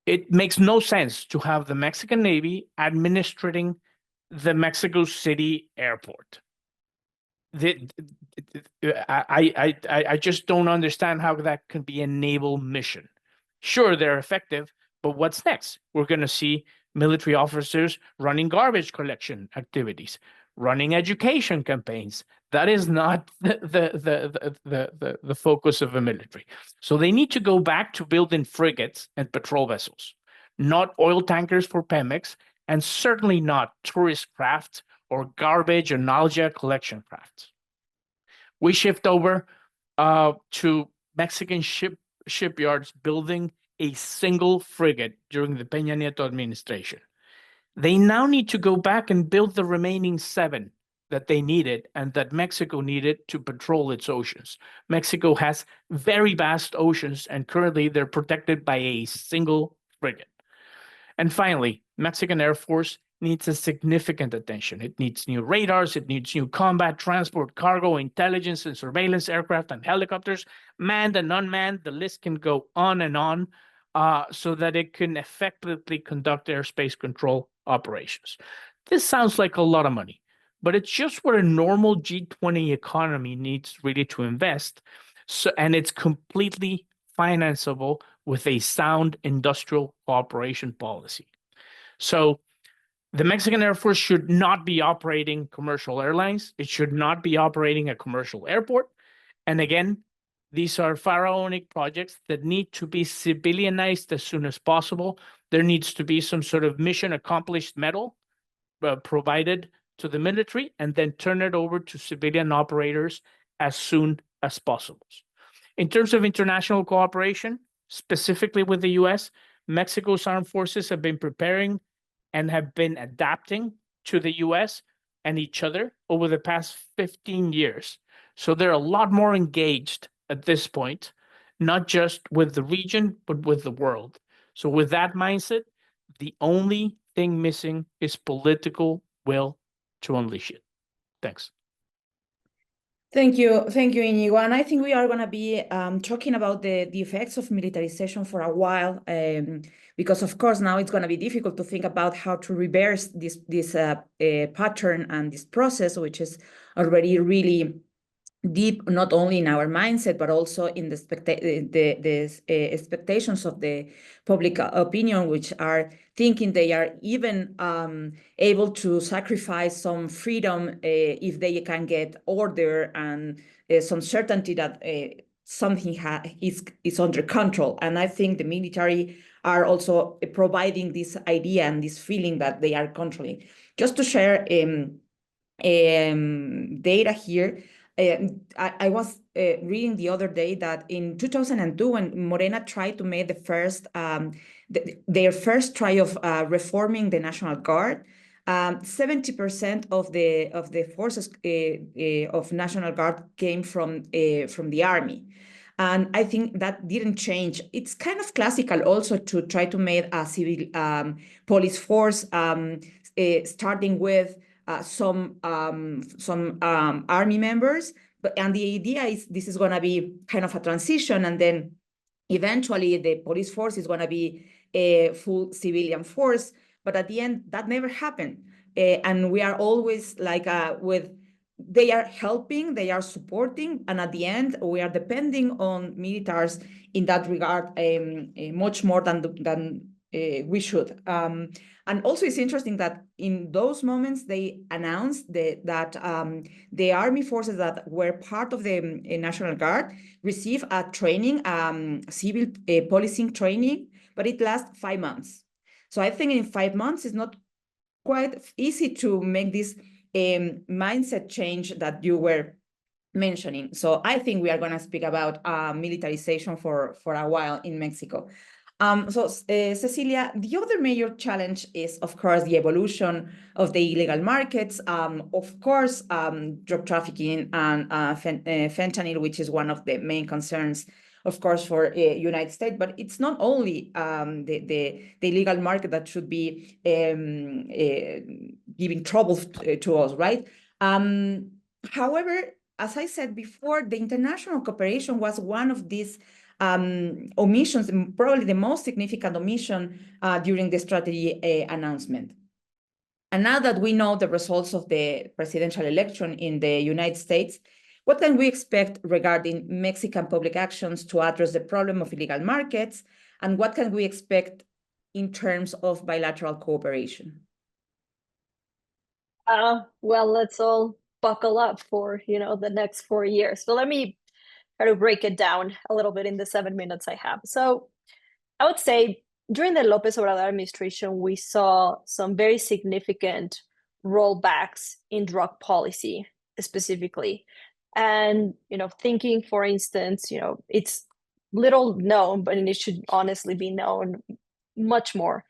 It makes no sense to have the Mexican Navy administering the Mexico City airport. I just don't understand how that can be a naval mission. Sure, they're effective, but what's next? We're going to see military officers running garbage collection activities, running education campaigns. That is not the focus of a military. So they need to go back to building frigates and patrol vessels, not oil tankers for Pemex, and certainly not tourist craft or garbage or nausea collection crafts. We shift over to Mexican shipyards building a single frigate during the Peña Nieto administration. They now need to go back and build the remaining 7 that they needed and that Mexico needed to patrol its oceans. Mexico has very vast oceans, and currently they're protected by a single frigate. And finally, Mexican Air Force needs a significant attention. It needs new radars, it needs new combat, transport, cargo, intelligence, and surveillance aircraft and helicopters, manned and unmanned. The list can go on and on, so that it can effectively conduct airspace control operations. This sounds like a lot of money, but it's just what a normal G20 economy needs really to invest. So, and it's completely financeable with a sound industrial cooperation policy. So the Mexican Air Force should not be operating commercial airlines. It should not be operating a commercial airport. And again, these are pharaonic projects that need to be civilianized as soon as possible. There needs to be some sort of mission accomplished medal provided to the military, and then turn it over to civilian operators as soon as possible. In terms of international cooperation, specifically with the US, Mexico's armed forces have been preparing and have been adapting to the US and each other over the past 15 years. So they're a lot more engaged at this point, not just with the region, but with the world. So with that mindset, the only thing missing is political will to unleash it. Thanks. Thank you, Inigo. And I think we are going to be talking about the effects of militarization for a while, because of course now it's going to be difficult to think about how to reverse this pattern and this process, which is already really deep, not only in our mindset, but also in the expectations of the public opinion, which are thinking they are even able to sacrifice some freedom if they can get order and some certainty that something is under control. And I think the military are also providing this idea and this feeling that they are controlling. Just to share data here, I was reading the other day that in 2002, when Morena tried to make their first try of reforming the National Guard, 70% of the forces of National Guard came from the army. And I think that didn't change. It's kind of classical also to try to make a civil police force, starting with some army members, and the idea is this is going to be kind of a transition, and then eventually the police force is going to be a full civilian force. But at the end, that never happened, and we are always like they are helping, they are supporting, and at the end, we are depending on militaries in that regard much more than we should. And also, it's interesting that in those moments, they announced that the army forces that were part of the National Guard receive a training, civil policing training, but it lasts 5 months. So I think in 5 months, it's not quite easy to make this mindset change that you were mentioning. So I think we are going to speak about militarization for a while in Mexico. Cecilia, the other major challenge is, of course, the evolution of the illegal markets, of course, drug trafficking and fentanyl, which is one of the main concerns, of course, for United States. But it's not only the illegal market that should be giving trouble to us, right? However, as I said before, the international cooperation was one of these omissions, probably the most significant omission during the strategy announcement. And now that we know the results of the presidential election in the United States, what can we expect regarding Mexican public actions to address the problem of illegal markets? And what can we expect in terms of bilateral cooperation? Well, let's all buckle up for, the next 4 years. So let me try to break it down a little bit in the 7 minutes I have. So I would say during the López Obrador administration, we saw some very significant rollbacks in drug policy specifically. And, thinking, for instance, it's little known, but it should honestly be known much more.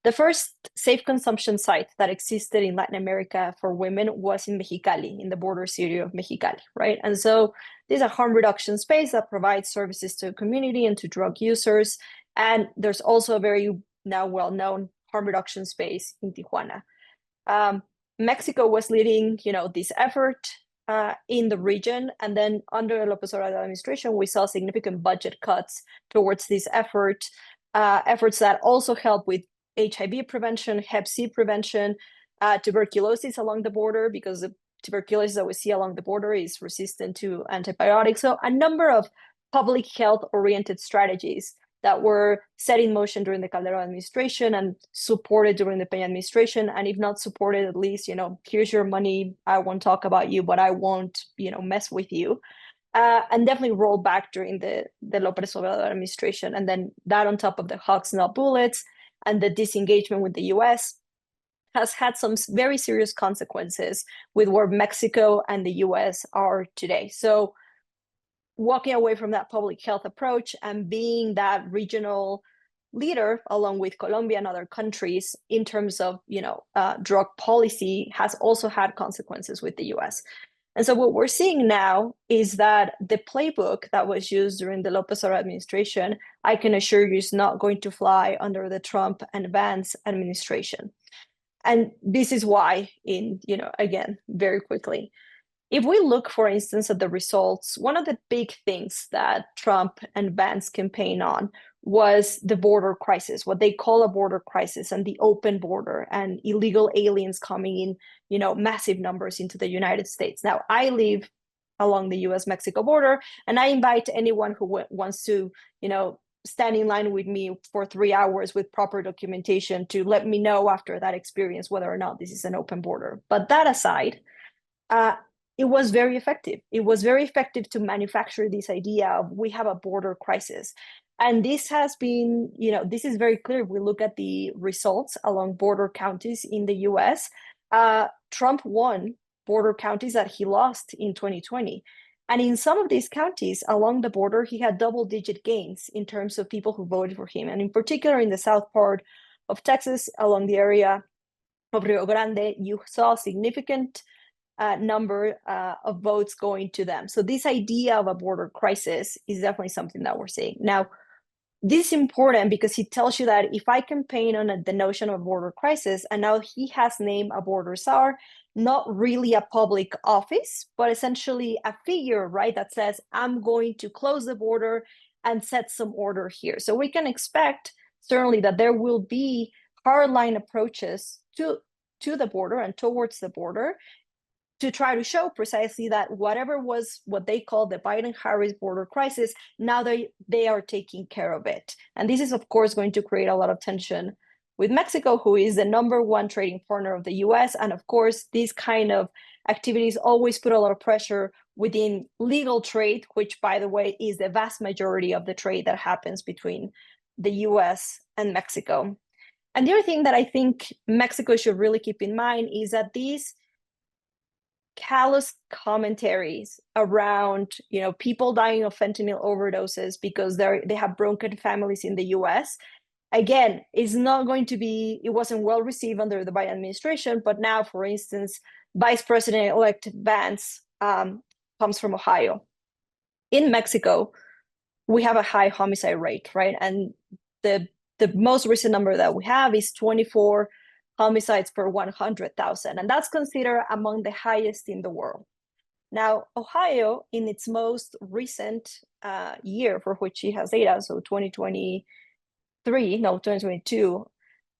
The first safe consumption site that existed in Latin America for women was in Mexicali, in the border city of Mexicali, right? And so this is a harm reduction space that provides services to the community and to drug users. And there's also a very now well-known harm reduction space in Tijuana. Mexico was leading, this effort in the region. And then under the López Obrador administration, we saw significant budget cuts towards this effort, efforts that also help with HIV prevention, Hep C prevention, tuberculosis along the border, because the tuberculosis that we see along the border is resistant to antibiotics. So a number of public health-oriented strategies that were set in motion during the Calderón administration and supported during the Peña administration. And if not supported, at least, here's your money. I won't talk about you, but I won't, mess with you. And definitely rolled back during the López Obrador administration. And then that on top of the hugs, not bullets, and the disengagement with the US has had some very serious consequences with where Mexico and the US are today. So walking away from that public health approach and being that regional leader along with Colombia and other countries in terms of drug policy has also had consequences with the US. And so what we're seeing now is that the playbook that was used during the López Obrador administration, I can assure you, is not going to fly under the Trump and Vance administration. And this is why, again, very quickly, if we look, for instance, at the results, one of the big things that Trump and Vance campaigned on was the border crisis, what they call a border crisis, and the open border and illegal aliens coming in, massive numbers into the United States. Now, I live along the US-Mexico border. And I invite anyone who wants to, stand in line with me for 3 hours with proper documentation to let me know after that experience whether or not this is an open border. But that aside, it was very effective. It was very effective to manufacture this idea of we have a border crisis. And this has been, this is very clear. We look at the results along border counties in the US. Trump won border counties that he lost in 2020. And in some of these counties along the border, he had double-digit gains in terms of people who voted for him. And in particular, in the south part of Texas, along the area of Rio Grande, you saw a significant number of votes going to them. So this idea of a border crisis is definitely something that we're seeing. Now, this is important because he tells you that if I campaign on the notion of a border crisis, and now he has named a border czar, not really a public office, but essentially a figure, right, that says, I'm going to close the border and set some order here. So we can expect certainly that there will be hardline approaches to the border and towards the border to try to show precisely that whatever was what they call the Biden-Harris border crisis, now they are taking care of it. And this is, of course, going to create a lot of tension with Mexico, who is the #1 trading partner of the US. And of course, these kind of activities always put a lot of pressure within legal trade, which, by the way, is the vast majority of the trade that happens between the US and Mexico. And the other thing that I think Mexico should really keep in mind is that these callous commentaries around, people dying of fentanyl overdoses because they have broken families in the US, again, is not going to be, it wasn't well received under the Biden administration, but now, for instance, Vice President-elect Vance comes from Ohio. In Mexico, we have a high homicide rate, right? And the most recent number that we have is 24 homicides per 100,000, and that's considered among the highest in the world. Now, Ohio, in its most recent year for which it has data, so 2022,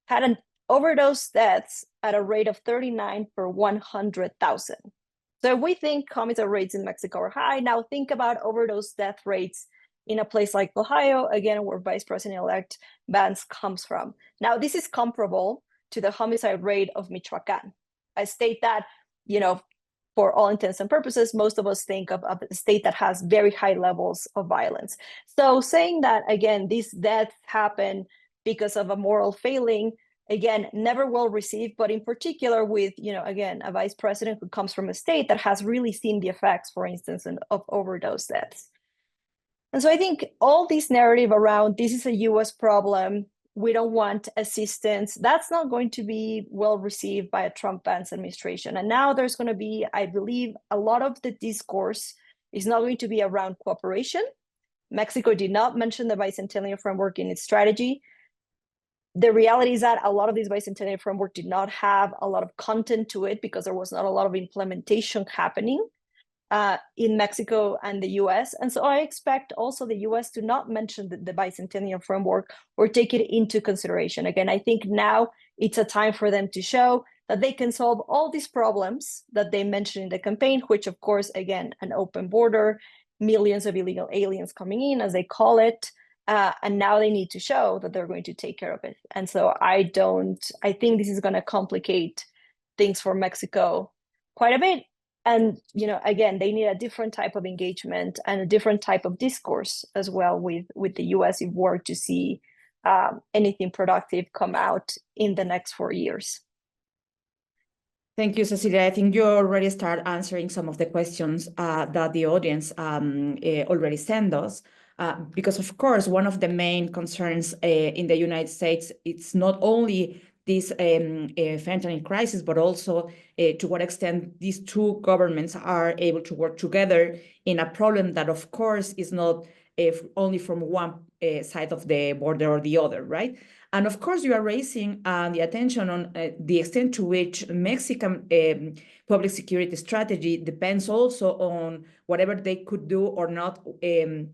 had an overdose deaths at a rate of 39 per 100,000. So if we think homicide rates in Mexico are high, now think about overdose death rates in a place like Ohio, again, where Vice President-elect Vance comes from. Now, this is comparable to the homicide rate of Michoacan, a state that, for all intents and purposes, most of us think of a state that has very high levels of violence. So saying that, again, these deaths happen because of a moral failing, again, never well received, but in particular with, again, a vice president who comes from a state that has really seen the effects, for instance, of overdose deaths. And so I think all this narrative around this is a US problem, we don't want assistance, that's not going to be well received by a Trump-Vance administration. And now there's going to be, I believe, a lot of the discourse is not going to be around cooperation. Mexico did not mention the bicentennial framework in its strategy. The reality is that a lot of this bicentennial framework did not have a lot of content to it because there was not a lot of implementation happening in Mexico and the US. And so I expect also the US to not mention the bicentennial framework or take it into consideration. Again, I think now it's a time for them to show that they can solve all these problems that they mentioned in the campaign, which of course, again, an open border, millions of illegal aliens coming in, as they call it, and now they need to show that they're going to take care of it. And so I think this is going to complicate things for Mexico quite a bit. And, again, they need a different type of engagement and a different type of discourse as well with the US if we're to see anything productive come out in the next 4 years. Thank you, Cecilia. I think you already start answering some of the questions that the audience already sent us. Because, of course, one of the main concerns in the United States, it's not only this fentanyl crisis, but also to what extent these two governments are able to work together in a problem that, of course, is not only from one side of the border or the other, right? And of course, you are raising the attention on the extent to which Mexican public security strategy depends also on whatever they could do or not hand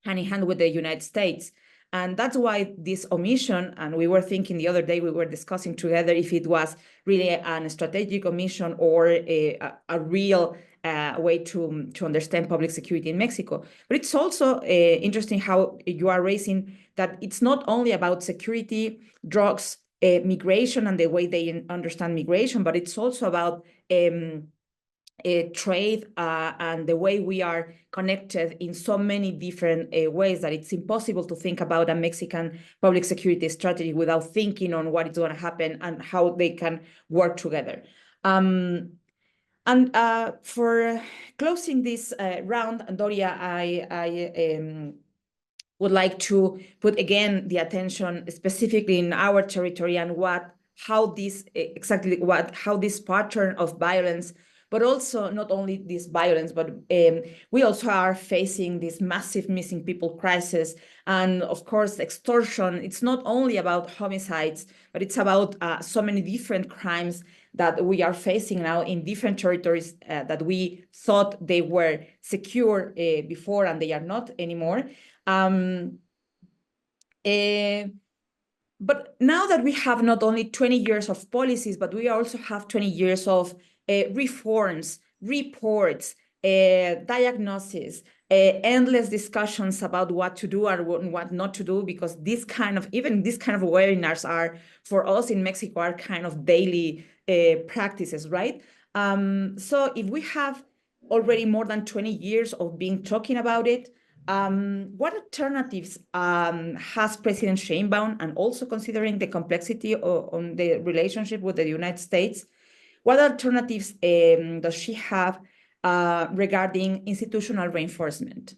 in hand with the United States. And that's why this omission, and we were thinking the other day, we were discussing together if it was really a strategic omission or a real a way to understand public security in Mexico. But it's also interesting how you are raising that it's not only about security, drugs, migration, and the way they understand migration, but it's also about trade and the way we are connected in so many different ways that it's impossible to think about a Mexican public security strategy without thinking on what is going to happen and how they can work together. And for closing this round, Doria, I would like to put again the attention specifically in our territory and how this pattern of violence, but also not only this violence, but we also are facing this massive missing people crisis. And of course, extortion, it's not only about homicides, but it's about so many different crimes that we are facing now in different territories that we thought they were secure before, and they are not anymore. But now that we have not only 20 years of policies, but we also have 20 years of reforms, reports, diagnosis, endless discussions about what to do and what not to do, because even this kind of webinars are, for us in Mexico, are kind of daily practices, right? So if we have already more than 20 years of being talking about it, what alternatives has President Sheinbaum, and also considering the complexity on the relationship with the United States, what alternatives does she have regarding institutional reinforcement?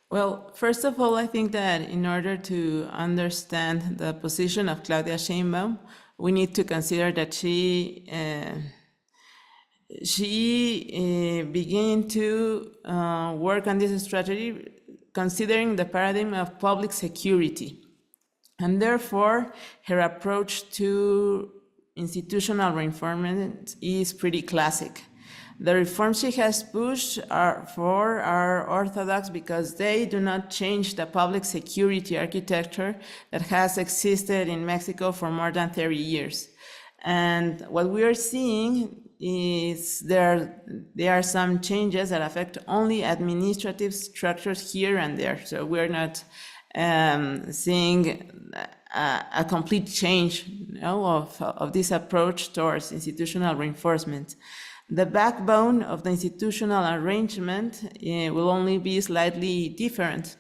Well, first of all, I think that in order to understand the position of Claudia Sheinbaum, we need to consider that she began to work on this strategy considering the paradigm of public security. And therefore, her approach to institutional reinforcement is pretty classic. The reforms she has pushed are orthodox because they do not change the public security architecture that has existed in Mexico for more than 30 years. And what we are seeing is there are some changes that affect only administrative structures here and there. So we're not seeing a complete change, of this approach towards institutional reinforcement. The backbone of the institutional arrangement will only be slightly different.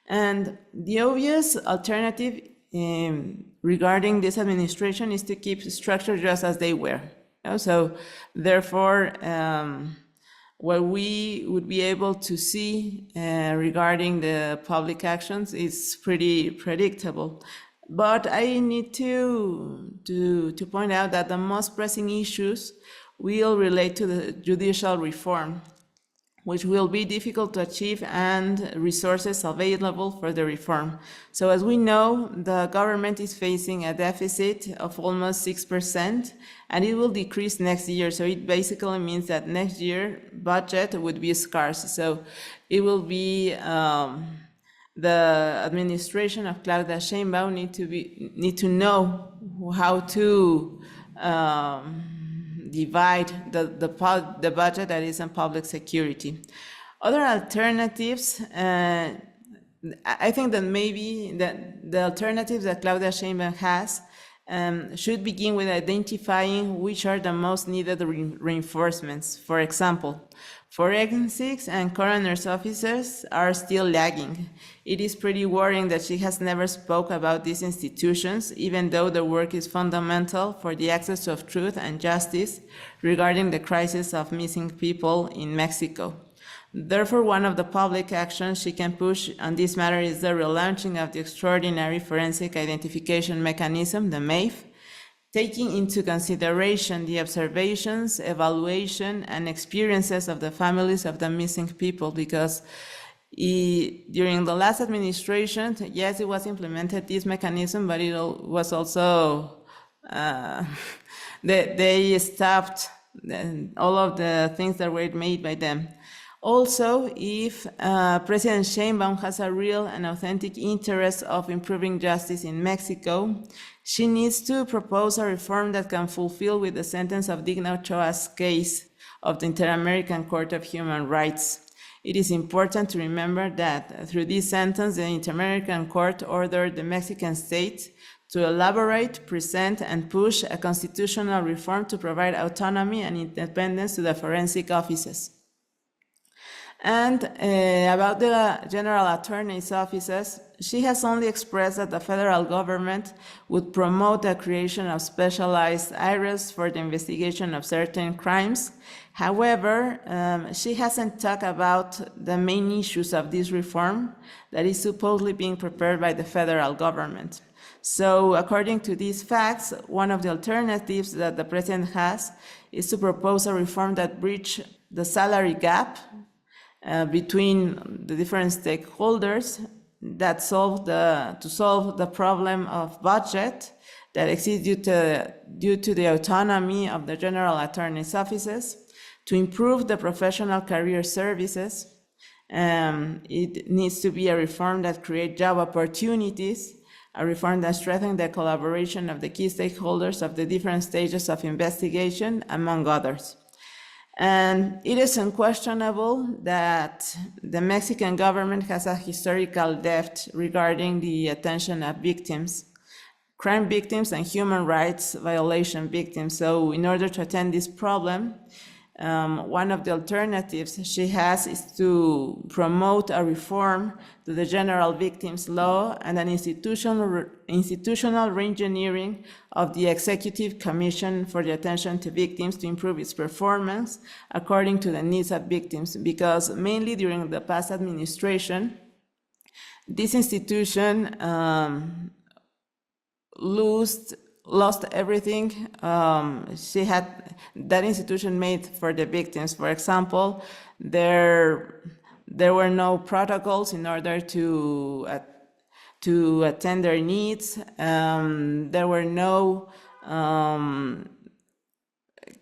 And the obvious alternative regarding this administration is to keep structures just as they were. So therefore, what we would be able to see regarding the public actions is pretty predictable. But I need to point out that the most pressing issues will relate to the judicial reform, which will be difficult to achieve, and resources available for the reform. So as we know, the government is facing a deficit of almost 6%, and it will decrease next year. So it basically means that next year budget would be scarce. So it will be the administration of Claudia Sheinbaum need to know how to divide the budget that is on public security. Other alternatives, I think that maybe the alternatives that Claudia Sheinbaum has should begin with identifying which are the most needed reinforcements. For example, forensics and coroner's officers are still lagging. It is pretty worrying that she has never spoke about these institutions, even though the work is fundamental for the access of truth and justice regarding the crisis of missing people in Mexico. Therefore, one of the public actions she can push on this matter is the relaunching of the Extraordinary Forensic Identification Mechanism, the MAIF, taking into consideration the observations, evaluation, and experiences of the families of the missing people, because during the last administration, yes, it was implemented, this mechanism, but it was also, they stopped all of the things that were made by them. Also, if President Sheinbaum has a real and authentic interest of improving justice in Mexico, she needs to propose a reform that can fulfill with the sentence of Digna Ochoa's case of the Inter-American Court of Human Rights. It is important to remember that through this sentence, the Inter-American Court ordered the Mexican state to elaborate, present, and push a constitutional reform to provide autonomy and independence to the forensic offices. And about the General Attorney's offices, she has only expressed that the federal government would promote the creation of specialized areas for the investigation of certain crimes. However, she hasn't talked about the main issues of this reform that is supposedly being prepared by the federal government. So according to these facts, one of the alternatives that the president has is to propose a reform that bridge the salary gap between the different stakeholders that solve the problem of budget that exists due to the autonomy of the General Attorney's offices, to improve the professional career services. It needs to be a reform that creates job opportunities, a reform that strengthens the collaboration of the key stakeholders of the different stages of investigation, among others. And it is unquestionable that the Mexican government has a historical debt regarding the attention of victims, crime victims and human rights violation victims. So in order to attend this problem, one of the alternatives she has is to promote a reform to the General Victims Law and an institutional reengineering of the Executive Commission for the Attention to Victims to improve its performance according to the needs of victims, because mainly during the past administration, this institution lost everything that institution made for the victims. For example, there were no protocols in order to attend their needs. There were no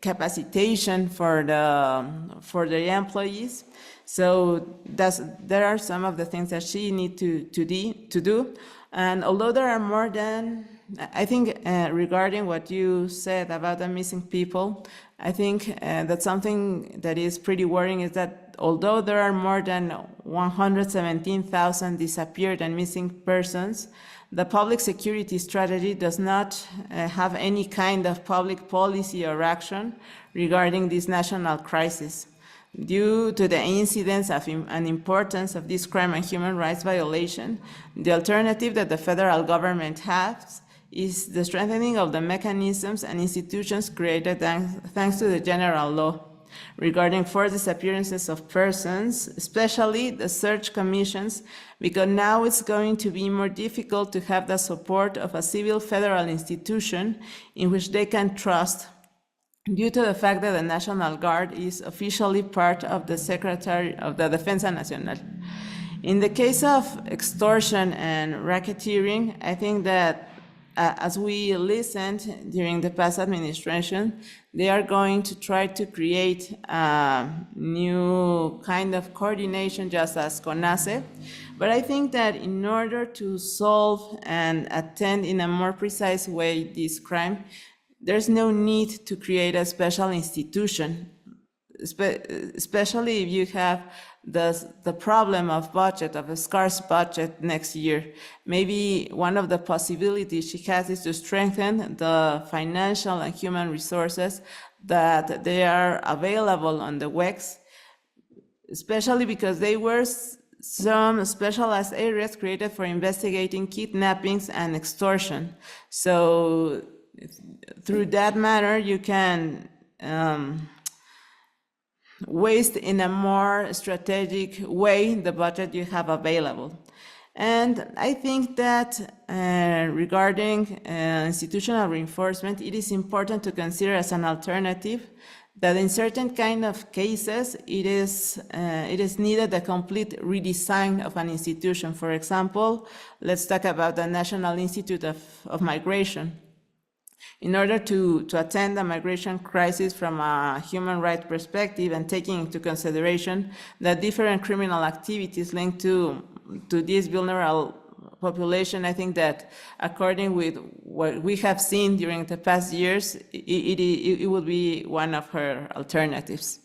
capacitation for the employees. So there are some of the things that she needs to do. And although there are more than, I think regarding what you said about the missing people, I think that something that is pretty worrying is that although there are more than 117,000 disappeared and missing persons, the public security strategy does not have any kind of public policy or action regarding this national crisis. Due to the incidence and importance of this crime and human rights violation, the alternative that the federal government has is the strengthening of the mechanisms and institutions created thanks to the general law regarding forced disappearances of persons, especially the search commissions, because now it's going to be more difficult to have the support of a civil federal institution in which they can trust, due to the fact that the National Guard is officially part of the Secretary of the Defensa Nacional. In the case of extortion and racketeering, I think that as we listened during the past administration, they are going to try to create a new kind of coordination, just as CONACE. But I think that in order to solve and attend in a more precise way this crime, there's no need to create a special institution, especially if you have the problem of budget, of a scarce budget next year. Maybe one of the possibilities she has is to strengthen the financial and human resources that they are available on the WEX, especially because they were some specialized areas created for investigating kidnappings and extortion. So through that matter, you can waste in a more strategic way the budget you have available. And I think that regarding institutional reinforcement, it is important to consider as an alternative that in certain kind of cases, it is needed a complete redesign of an institution. For example, let's talk about the National Institute of Migration. In order to attend the migration crisis from a human rights perspective and taking into consideration the different criminal activities linked to this vulnerable population, I think that according with what we have seen during the past years, it would be one of her alternatives.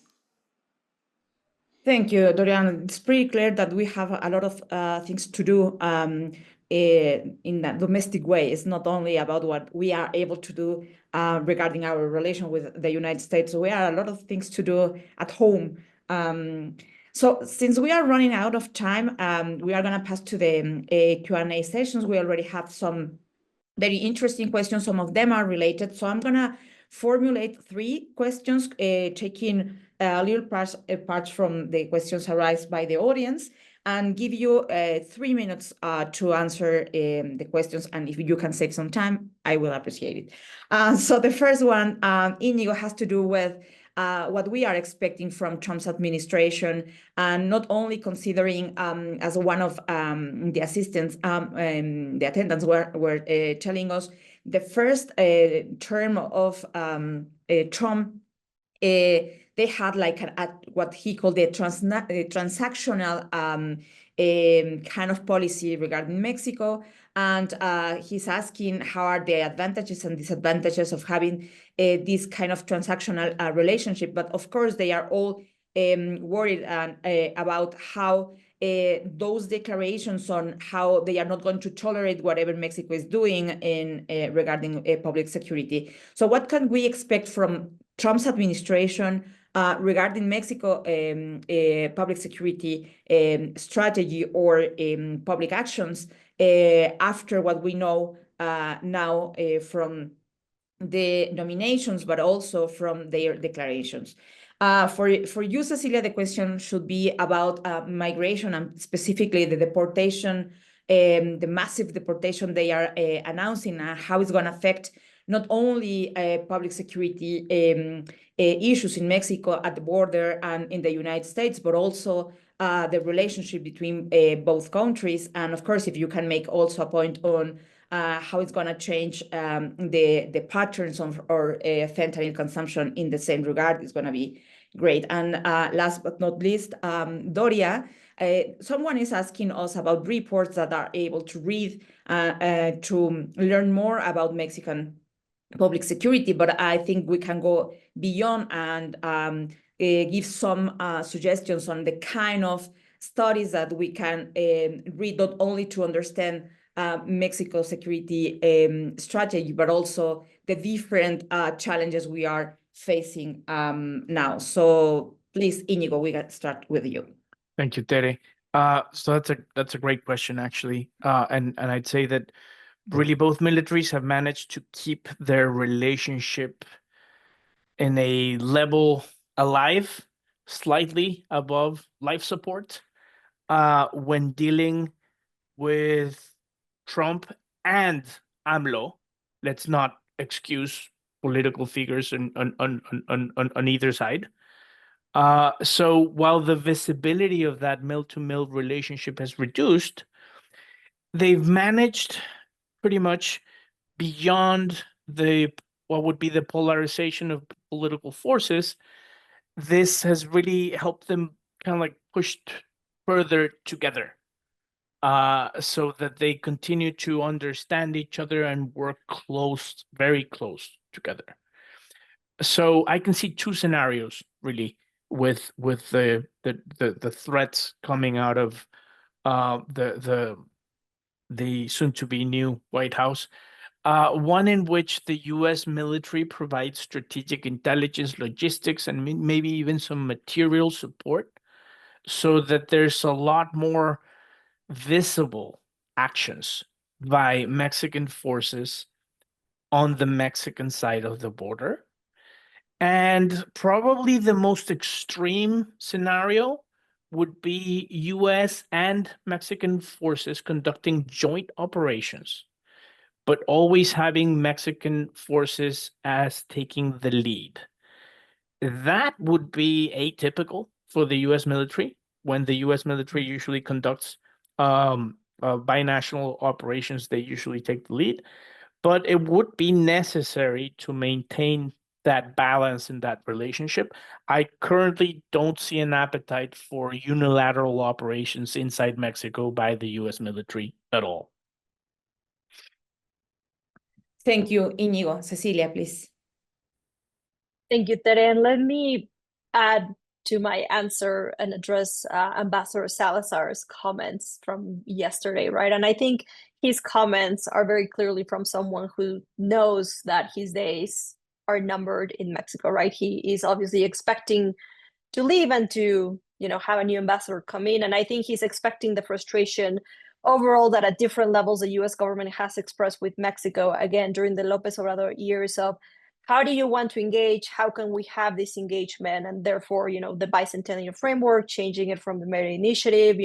Thank you, Dorian. It's pretty clear that we have a lot of things to do in that domestic way. It's not only about what we are able to do regarding our relation with the United States. We have a lot of things to do at home. So since we are running out of time, we are going to pass to the Q&A sessions. We already have some very interesting questions. Some of them are related. So I'm going to formulate 3 questions, taking little parts from the questions arised by the audience, and give you 3 minutes to answer the questions. And if you can save some time, I will appreciate it. So the first one, Inigo, has to do with what we are expecting from Trump's administration, and not only considering as one of the assistants, the attendants were telling us the first term of Trump, they had like what he called the transactional kind of policy regarding Mexico. And he's asking how are the advantages and disadvantages of having this kind of transactional relationship. But of course, they are all worried about how those declarations on how they are not going to tolerate whatever Mexico is doing in regarding public security. So what can we expect from Trump's administration regarding Mexico public security strategy or public actions after what we know now from the nominations, but also from their declarations? For you, Cecilia, the question should be about migration, and specifically the deportation, the massive deportation they are announcing, how it's going to affect not only public security issues in Mexico at the border and in the United States, but also the relationship between both countries. And of course, if you can make also a point on how it's going to change the patterns of our fentanyl consumption in the same regard, is going to be great. And last but not least, Doria, someone is asking us about reports that are able to read to learn more about Mexican public security, but I think we can go beyond and give some suggestions on the kind of studies that we can read, not only to understand Mexico's security strategy, but also the different challenges we are facing now. So please, Inigo, we got to start with you. Thank you, Tere. So that's a great question, actually. And I'd say that really both militaries have managed to keep their relationship in a level alive, slightly above life support, when dealing with Trump and AMLO. Let's not excuse political figures on either side. So while the visibility of that mill-to-mill relationship has reduced, they've managed pretty much beyond what would be the polarization of political forces. This has really helped them kind of like pushed further together, so that they continue to understand each other and work very close together. So I can see 2 scenarios really with the threats coming out of the soon-to-be new White House. One in which the U.S. military provides strategic intelligence, logistics, and maybe even some material support, so that there's a lot more visible actions by Mexican forces on the Mexican side of the border. And probably the most extreme scenario would be U.S. and Mexican forces conducting joint operations, but always having Mexican forces as taking the lead. That would be atypical for the U.S. military, when the U.S. military usually conducts binational operations. They usually take the lead, but it would be necessary to maintain that balance in that relationship. I currently don't see an appetite for unilateral operations inside Mexico by the U.S. military at all. Thank you, Inigo. Cecilia, please. Thank you, Tere. And let me add to my answer and address Ambassador Salazar's comments from yesterday, right? And I think his comments are very clearly from someone who knows that his days are numbered in Mexico, right? He is obviously expecting to leave and to, have a new ambassador come in. And I think he's expecting the frustration overall that at different levels the US government has expressed with Mexico, again, during the Lopez Obrador years of how do you want to engage? How can we have this engagement? And therefore, the bicentennial framework, changing it from the merit initiative,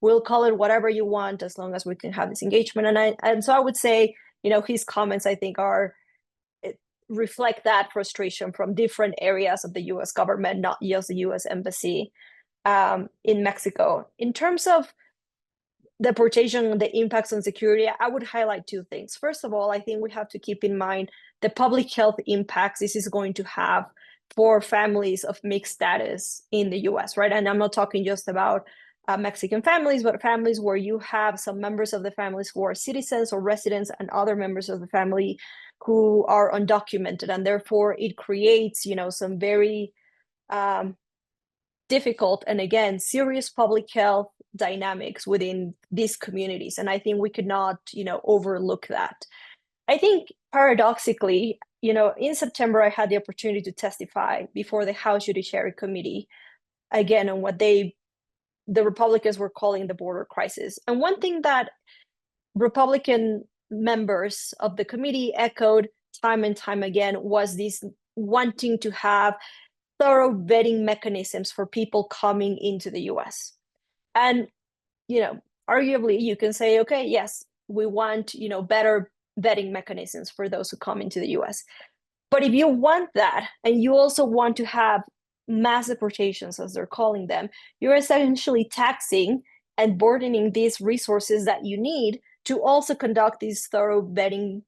we'll call it whatever you want as long as we can have this engagement. And so I would say, his comments, I think, reflect that frustration from different areas of the US government, not just the US embassy in Mexico. In terms of deportation, the impacts on security, I would highlight two things. First of all, I think we have to keep in mind the public health impacts this is going to have for families of mixed status in the US, right? And I'm not talking just about Mexican families, but families where you have some members of the families who are citizens or residents and other members of the family who are undocumented. And therefore it creates, some very difficult and again, serious public health dynamics within these communities. And I think we could not, overlook that. I think paradoxically, in September, I had the opportunity to testify before the House Judiciary Committee, again, on what the Republicans were calling the border crisis. And one thing that Republican members of the committee echoed time and time again was this wanting to have thorough vetting mechanisms for people coming into the US. And, arguably you can say, okay, yes, we want, better vetting mechanisms for those who come into the US. But if you want that, and you also want to have mass deportations, as they're calling them, you're essentially taxing and burdening these resources that you need to also conduct these thorough vetting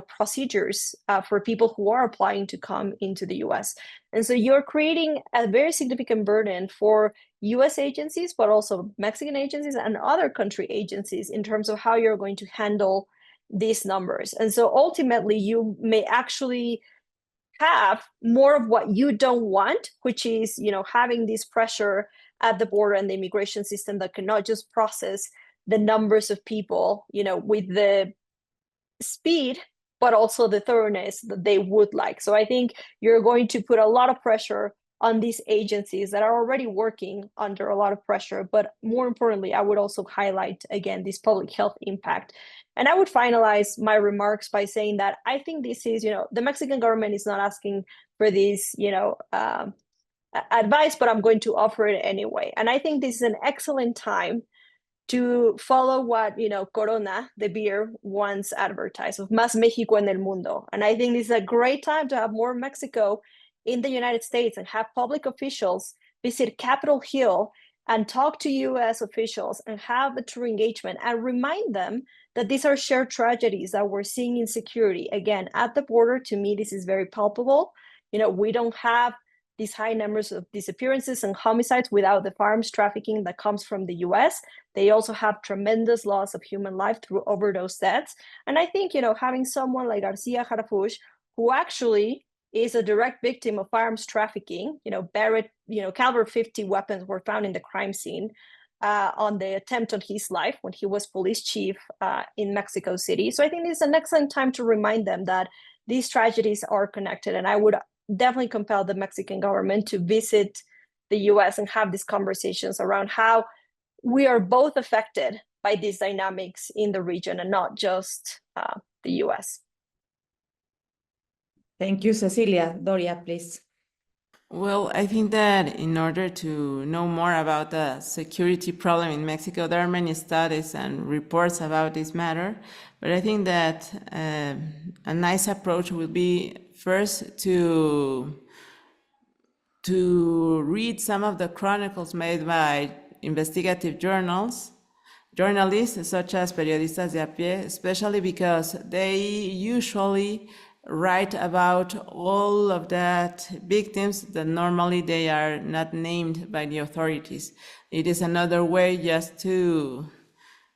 procedures for people who are applying to come into the US. And so you're creating a very significant burden for US agencies, but also Mexican agencies and other country agencies in terms of how you're going to handle these numbers. And so ultimately you may actually have more of what you don't want, which is, having this pressure at the border and the immigration system that cannot just process the numbers of people, with the speed, but also the thoroughness that they would like. So I think you're going to put a lot of pressure on these agencies that are already working under a lot of pressure. But more importantly, I would also highlight, again, this public health impact. And I would finalize my remarks by saying that I think this is, the Mexican government is not asking for this, advice, but I'm going to offer it anyway. And I think this is an excellent time to follow what, Corona, the beer, once advertised of Más México en el mundo. And I think this is a great time to have more Mexico in the United States and have public officials visit Capitol Hill and talk to US officials and have a true engagement and remind them that these are shared tragedies that we're seeing in security. Again, at the border, to me, this is very palpable. We don't have these high numbers of disappearances and homicides without the firearms trafficking that comes from the US. They also have tremendous loss of human life through overdose deaths. And I think, having someone like Garcia Harfuch, who actually is a direct victim of firearms trafficking, Barrett, caliber 50 weapons were found in the crime scene on the attempt on his life when he was police chief in Mexico City. So I think this is an excellent time to remind them that these tragedies are connected. And I would definitely compel the Mexican government to visit the US and have these conversations around how we are both affected by these dynamics in the region and not just the US. Thank you, Cecilia. Doria, please. Well, I think that in order to know more about the security problem in Mexico, there are many studies and reports about this matter. But I think that a nice approach would be first to read some of the chronicles made by investigative journalists such as Periodistas de a Pie, especially because they usually write about all of that victims that normally they are not named by the authorities. It is another way just to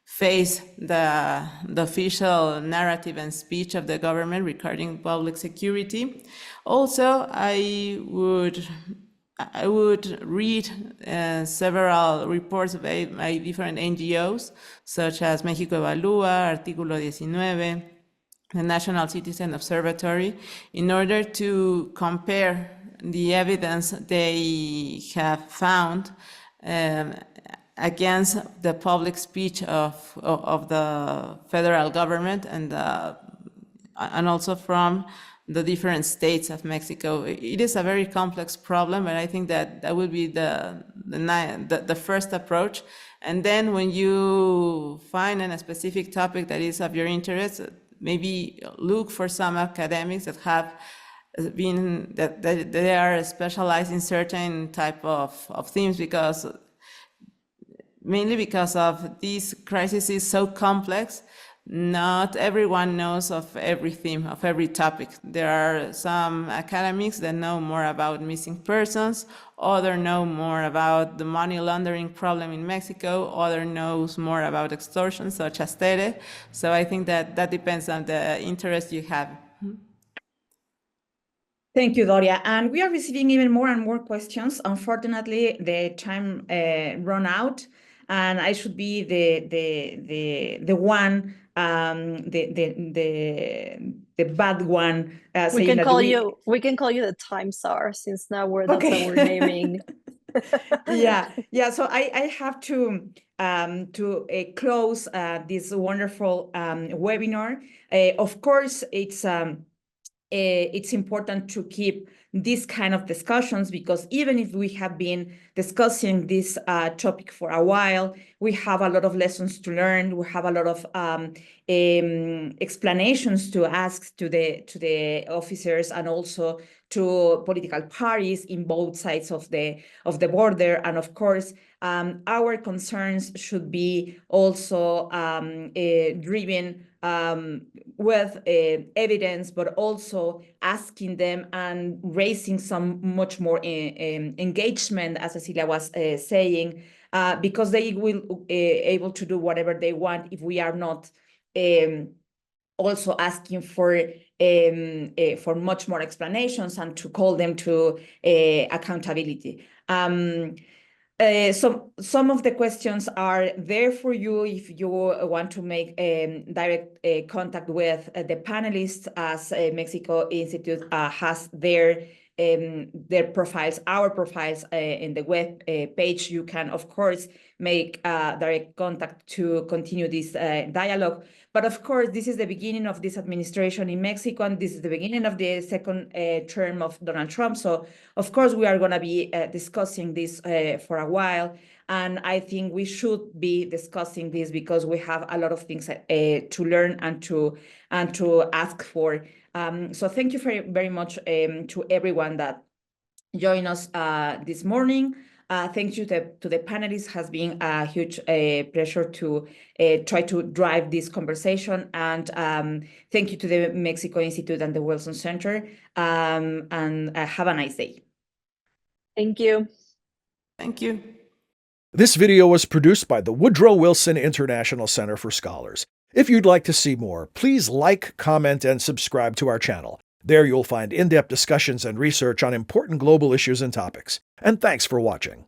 face the official narrative and speech of the government regarding public security. Also, I would I would read several reports by different NGOs, such as México Evalúa, Artículo 19, the National Citizen Observatory, in order to compare the evidence they have found against the public speech of the federal government and also from the different states of Mexico. It is a very complex problem, but I think that that would be the first approach. And then when you find a specific topic that is of your interest, maybe look for some academics that have been, that they are specialized in certain type of themes, because mainly because of this crisis is so complex, not everyone knows of every theme, of every topic. There are some academics that know more about missing persons, others know more about the money laundering problem in Mexico, others knows more about extortion, such as Tere. So I think that that depends on the interest you have. Thank you, Doria. And we are receiving even more and more questions. Unfortunately, the time run out, and I should be the one, the bad one. We can call you the time czar, since now that's how we're naming. Yeah. So I have to close this wonderful webinar. Of course, it's important to keep these kind of discussions, because even if we have been discussing this topic for a while, we have a lot of lessons to learn. We have a lot of explanations to ask to the officers and also to political parties in both sides of the border. And of course, our concerns should be also driven with evidence, but also asking them and raising some much more engagement, as Cecilia was saying, because they will able to do whatever they want if we are not also asking for much more explanations and to call them to accountability. So some of the questions are there for you if you want to make direct contact with the panelists, as Mexico Institute has their profiles, our profiles in the web page. You can, of course, make direct contact to continue this dialogue. But of course, this is the beginning of this administration in Mexico, and this is the beginning of the second term of Donald Trump. So, of course, we are going to be discussing this for a while. And I think we should be discussing this because we have a lot of things to learn and to ask for. So thank you very much to everyone that joined us this morning. Thank you to the panelists. Has been a huge pleasure to try to drive this conversation. And thank you to the Mexico Institute and the Wilson Center. And have a nice day. Thank you. Thank you. This video was produced by the Woodrow Wilson International Center for Scholars. If you'd like to see more, please like, comment, and subscribe to our channel. There you'll find in-depth discussions and research on important global issues and topics. And thanks for watching.